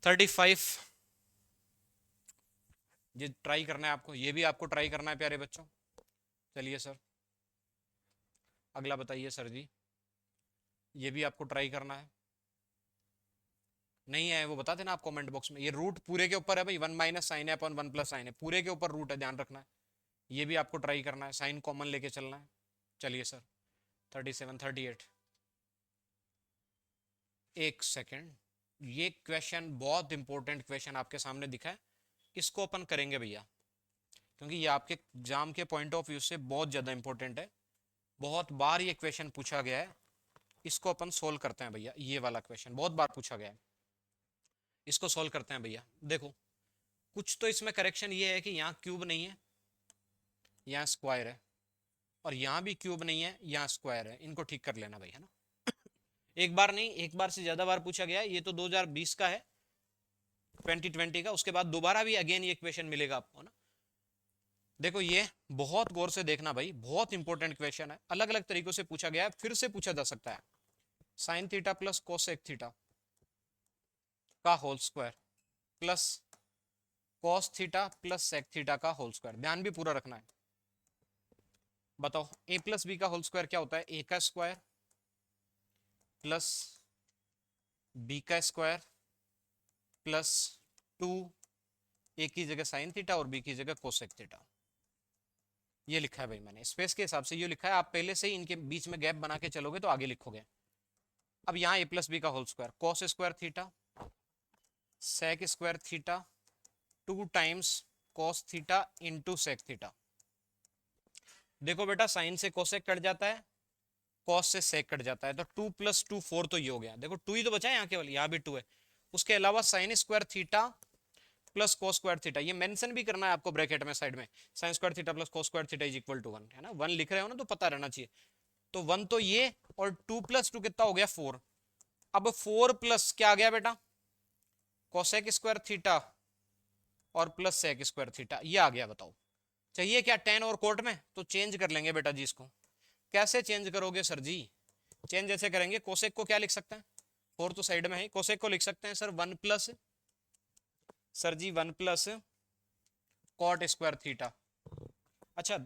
35। ये ट्राई करना है आपको, ये भी आपको ट्राई करना है प्यारे बच्चों। चलिए सर अगला बताइए सर जी, ये भी आपको ट्राई करना है। नहीं है वो बता देना आप कमेंट बॉक्स में। ये रूट पूरे के ऊपर है भाई, 1 माइनस साइन है अपन 1 प्लस साइन है, पूरे के ऊपर रूट है, ध्यान रखना है। ये भी आपको ट्राई करना है, साइन कॉमन लेके चलना है। चलिए सर 37 38। एक सेकेंड, ये क्वेश्चन बहुत इंपॉर्टेंट क्वेश्चन आपके सामने दिखा है, इसको अपन करेंगे भैया, क्योंकि ये आपके एग्जाम के पॉइंट ऑफ व्यू से बहुत ज़्यादा इंपॉर्टेंट है। बहुत बार ये क्वेश्चन पूछा गया है, इसको अपन सोल्व करते हैं भैया। ये वाला क्वेश्चन बहुत बार पूछा गया है, इसको सोल्व करते हैं भैया। देखो कुछ तो इसमें करेक्शन ये है कि यहाँ क्यूब नहीं है, यहाँ स्क्वायर है, और यहाँ भी क्यूब नहीं है, यहाँ स्क्वायर है। इनको ठीक कर लेना भैया ना। एक बार नहीं, एक बार से ज्यादा बार पूछा गया है। ये तो 2020 का है, 2020 का। उसके बाद दोबारा भी अगेन ये क्वेश्चन मिलेगा आपको ना। देखो ये बहुत गौर से देखना भाई, बहुत इंपॉर्टेंट क्वेश्चन है, अलग अलग तरीकों से पूछा गया है, फिर से पूछा जा सकता है। Sine theta plus cosec theta का whole square plus cos theta plus sec theta का होल स्क्वायर। ध्यान भी पूरा रखना है। बताओ ए प्लस बी का होल स्क्वायर क्या होता है? ए का स्क्वायर प्लस बी का स्क्वायर प्लस 2, ए की जगह साइन थीटा और बी की जगह कोसेक थीटा। ये लिखा है भाई मैंने, स्पेस के हिसाब से ये लिखा है। आप पहले से ही इनके बीच में गैप बना के चलोगे तो आगे लिखोगे। अब यहाँ ए प्लस बी का whole square, cos square theta sec square theta 2 times cos theta into sec theta. देखो बेटा साइन से कोसेक कट जाता है, कॉस से सेक कट जाता है, तो 2 + 2 4 तो ये हो गया। देखो 2 ही तो बचा है यहाँ, केवल यहाँ भी 2 है। उसके अलावा sine square theta plus cos square theta, ये मेंशन भी करना है आपको ब्रैकेट में साइड में। Sine square theta plus cos square theta is equal to 1 है ना। 1 लिख रहे हो ना तो पता रहना चाहिए। तो 1 तो ये, और 2 + 2 कितना हो गया? 4। अब 4 प्लस क्या आ गया बेटा? कोसेक स्क्वायर थीटा और प्लस सेक स्क्वायर थीटा, ये आ गया। बताओ चाहिए क्या टेन और कोट में? तो चेंज कर लेंगे बेटा जी इसको। कैसे चेंज करोगे सर जी? चेंज ऐसे करेंगे, कोसेक को क्या लिख सकते हैं? 4 तो साइड में है, कोसेक को लिख सकते हैं सर 1 प्लस, सर जी 1 प्लस कॉट स्क्वायर थीटा। अच्छा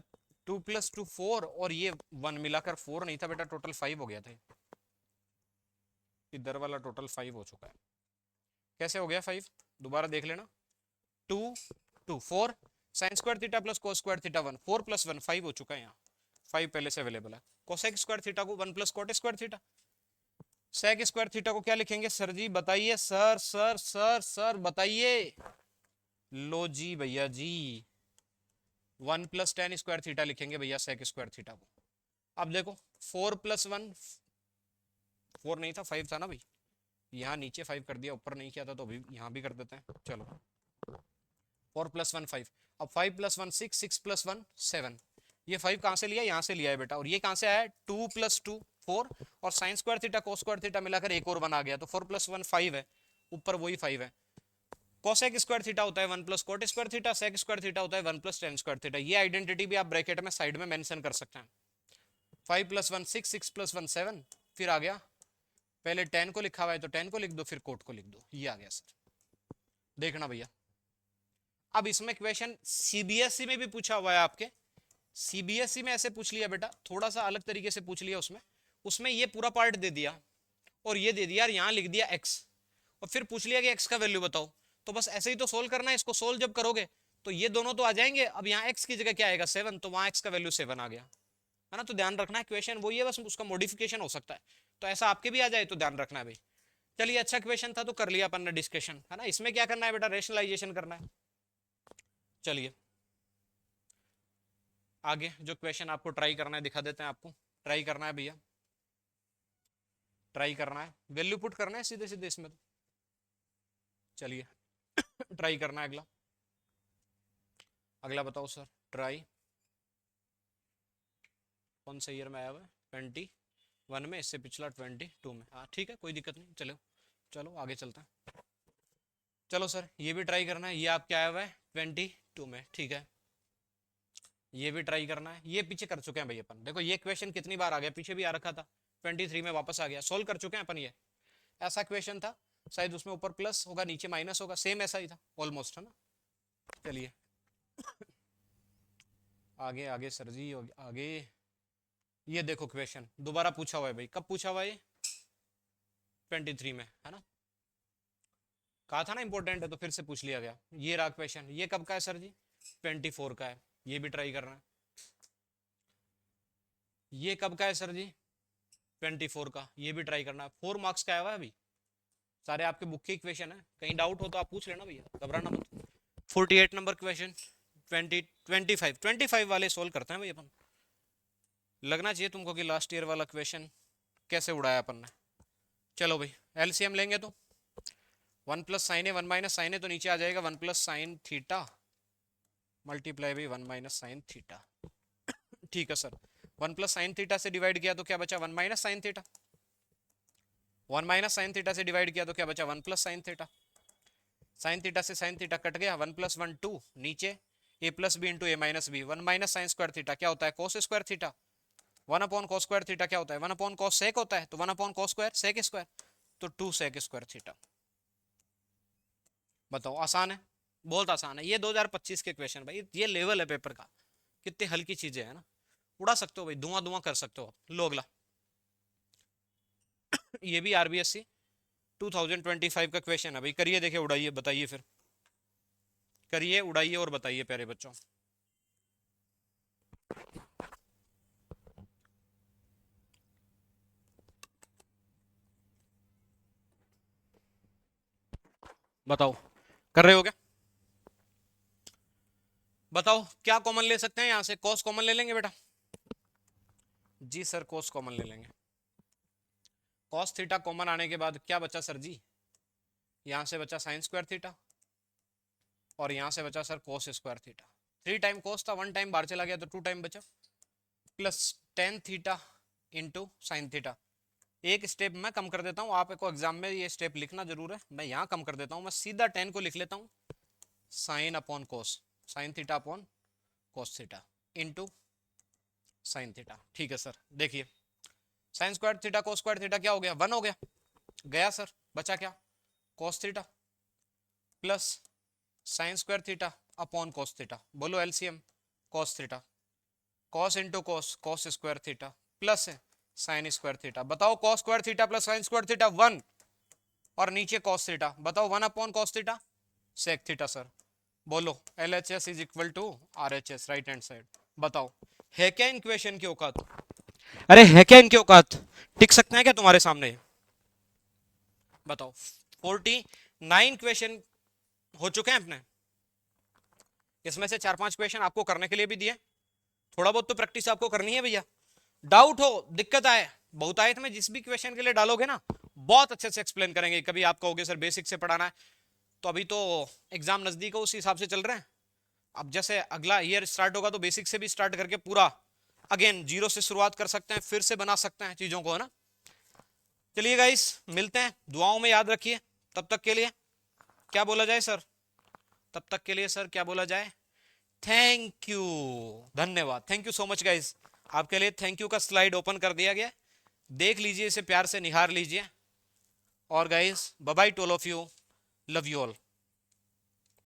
2 + 2 4, और ये 1 मिलाकर 4 नहीं था बेटा, टोटल 5 हो गया था। इधर वाला टोटल 5 हो चुका है। कैसे हो गया 5? दोबारा देख लेना। 2 2 4 sign square theta plus cos square theta 1, 4 + 1 5 हो चुका है। यहाँ 5 पहले से अवेलेबल है। कोसेक स्क्वायर थीटा को 1 + cot square theta. Sec square theta को क्या लिखेंगे सर जी? बताइए सर सर सर सर बताइए। लो जी भैया जी, 1 + tan स्क्वायर थीटा लिखेंगे भैया सेक स्क्वायर थीटा को। अब देखो 4 + 1, 4 नहीं था 5 था ना भाई। यहाँ नीचे 5 कर दिया, ऊपर नहीं किया था, तो अभी यहाँ भी कर देते हैं। चलो 4 + 1 5। अब 5 + 1 6, 6 + 1 7। ये 5 कहाँ से लिया? यहाँ से लिया है बेटा। और ये कहाँ से आया? 2 + 2 4, और sign square theta cos square theta मिलाकर एक और 1 आ गया, तो 4 + 1 5 है, ऊपर वही 5 है। कोसेक स्क्वायर थीटा होता है 1 + cot square theta, sec square theta होता है 1 + tan स्क्वायर थीटा। ये आइडेंटिटी भी आप ब्रैकेट में साइड में मेंशन कर सकते हैं। 5 + 1 6, 6 + 1 7, फिर आ गया, पहले tan को लिखा हुआ है तो tan को लिख दो, फिर कोट को लिख दो। ये आ गया सर। देखना भैया, अब इसमें क्वेश्चन सीबीएसई में भी पूछा हुआ है आपके। सीबीएसई में ऐसे पूछ लिया बेटा, थोड़ा सा अलग तरीके से पूछ लिया। उसमें उसमें ये पूरा पार्ट दे दिया, और ये दे दिया, और यहाँ लिख दिया x, और फिर पूछ लिया कि x का वैल्यू बताओ। तो बस ऐसे ही तो सोल्व करना है। इसको सोल्व जब करोगे तो ये दोनों तो आ जाएंगे। अब यहाँ x की जगह क्या आएगा? 7, तो वहाँ x का वैल्यू 7 आ गया, है ना। तो ध्यान रखना है, क्वेश्चन वही है, बस उसका मॉडिफिकेशन हो सकता है। तो ऐसा आपके भी आ जाए तो ध्यान रखना है भाई। चलिए अच्छा क्वेश्चन था तो कर लिया अपन ने डिस्कशन, है ना। इसमें क्या करना है बेटा? रेशनलाइजेशन करना है। चलिए आगे जो क्वेश्चन आपको ट्राई करना है दिखा देते हैं आपको। ट्राई करना है भैया, ट्राई करना है, वैल्यू पुट करना है सीधे सीधे इसमें तो। चलिए ट्राई करना है। अगला अगला बताओ सर। ट्राई कौन सा ईयर में आया हुआ है? 21 में, इससे पिछला 22 में। हाँ ठीक है, कोई दिक्कत नहीं। चलो चलो आगे चलते हैं। चलो सर ये भी ट्राई करना है। ये आपके आया हुआ है 22 में, ठीक है। ये भी ट्राई करना है। ये पीछे कर चुके हैं भाई अपन। देखो ये क्वेश्चन कितनी बार आ गया, पीछे भी आ रखा था, 23 में वापस आ गया। सोल्व कर चुके हैं अपन ये। ऐसा क्वेश्चन था शायद उसमें ऊपर प्लस होगा नीचे माइनस होगा, सेम ऐसा ही था ऑलमोस्ट, है ना। चलिए आगे आगे सर जी आगे। ये देखो क्वेश्चन दोबारा पूछा हुआ है भाई, कब पूछा हुआ है ये? 23 में, है ना। कहा था ना इंपॉर्टेंट है, तो फिर से पूछ लिया गया। ये रहा क्वेश्चन, ये कब का है सर जी? 24 का है, ये भी ट्राई करना है। ये कब का है सर जी? 24 का, ये भी ट्राई करना है। 4 मार्क्स का आया हुआ है अभी, सारे आपके बुक के इक्वेशन है, कहीं डाउट हो तो आप पूछ लेना भैया, घबराना मत। 48 नंबर क्वेश्चन, 25 वाले सोल्व करते हैं भाई अपन। लगना चाहिए तुमको कि लास्ट ईयर वाला क्वेश्चन कैसे उड़ाया अपन ने। चलो भाई एलसीएम लेंगे तो 1 प्लस साइन ए 1 माइनस साइन ए तो नीचे आ जाएगा 1 plus sine theta multiply by 1 minus sine theta. ठीक है सर, 1 प्लस साइन थीटा से डिवाइड किया तो क्या बचा? 1 minus sine theta. 1 minus sine theta से डिवाइड किया तो क्या बचा? 1 plus sine theta. Sine theta से साइन थीटा कट गया, 1 प्लस 1 2, नीचे ए plus B into A minus B. 1 minus sine square theta क्या होता है? Cos square theta. 1 upon cos square theta क्या होता है? 1 अपॉन कोस सेक होता है, तो 1 upon cos square sec square, तो 2 सेक स्क्वायर थीटा। बताओ आसान है, बहुत आसान है। ये 2025 के क्वेश्चन भाई, ये लेवल है पेपर का, कितनी हल्की चीजें है ना, उड़ा सकते हो भाई, धुआं धुआं कर सकते हो। लो अगला, ये भी आरबीएससी 2025 का क्वेश्चन है भाई, करिए देखिए, उड़ाइए बताइए, फिर करिए उड़ाइए और बताइए प्यारे बच्चों। बताओ कर रहे हो क्या? बताओ क्या कॉमन ले सकते हैं यहां से? कॉस कॉमन ले लेंगे बेटा? जी सर कॉस कॉमन ले लेंगे। कॉस थीटा कॉमन आने के बाद क्या बचा सर जी? यहां से बचा साइन स्क्वायर थीटा, और यहां से बचा sir cos square theta. 3 time cos था, 1 टाइम बाहर चला गया तो 2 टाइम बचा, plus tan theta into sine theta. एक स्टेप मैं कम कर देता हूँ, आपको एग्जाम में ये स्टेप लिखना जरूर है, मैं यहाँ कम कर देता हूँ, मैं सीधा 10 को लिख लेता हूँ साइन अपॉन कोस, sine theta upon cos theta into sine theta. ठीक है सर, देखिए sign square theta cos square theta क्या हो गया? 1 हो गया, गया सर, बचा क्या? Cos theta plus sine square theta upon cos theta, बोलो LCM cos theta, cos into cos, cos square theta plus है साइन स्क्वायर थीटा। बताओ cos square theta plus sine square theta 1, और नीचे कॉस थीटा, बताओ 1 upon cos theta sec theta. Sir बोलो LHS is equal to RHS, right hand side. बताओ है क्या इन क्वेश्चन की औकात? अरे है क्या इनकी औकात? टिक सकते हैं क्या तुम्हारे सामने? बताओ 49 क्वेश्चन हो चुके हैं अपने, इसमें से 4-5 क्वेश्चन आपको करने के लिए भी दिए, थोड़ा बहुत तो प्रैक्टिस आपको करनी है भैया। डाउट हो, दिक्कत आए, बहुतायत में जिस भी क्वेश्चन के लिए डालोगे ना, बहुत अच्छे से एक्सप्लेन करेंगे। कभी आप कहोगे सर बेसिक से पढ़ाना है, तो अभी तो एग्जाम नजदीक है, उस हिसाब से चल रहे हैं। अब जैसे अगला ईयर स्टार्ट होगा तो बेसिक से भी स्टार्ट करके पूरा अगेन जीरो से शुरुआत कर सकते हैं, फिर से बना सकते हैं चीजों को, है ना। चलिए गाइस मिलते हैं, दुआओं में याद रखिए। तब तक के लिए क्या बोला जाए सर? तब तक के लिए सर क्या बोला जाए? थैंक यू, धन्यवाद, thank you so much guys. आपके लिए थैंक यू का स्लाइड ओपन कर दिया गया, देख लीजिए, इसे प्यार से निहार लीजिए। और guys bye bye to all of you, love you all.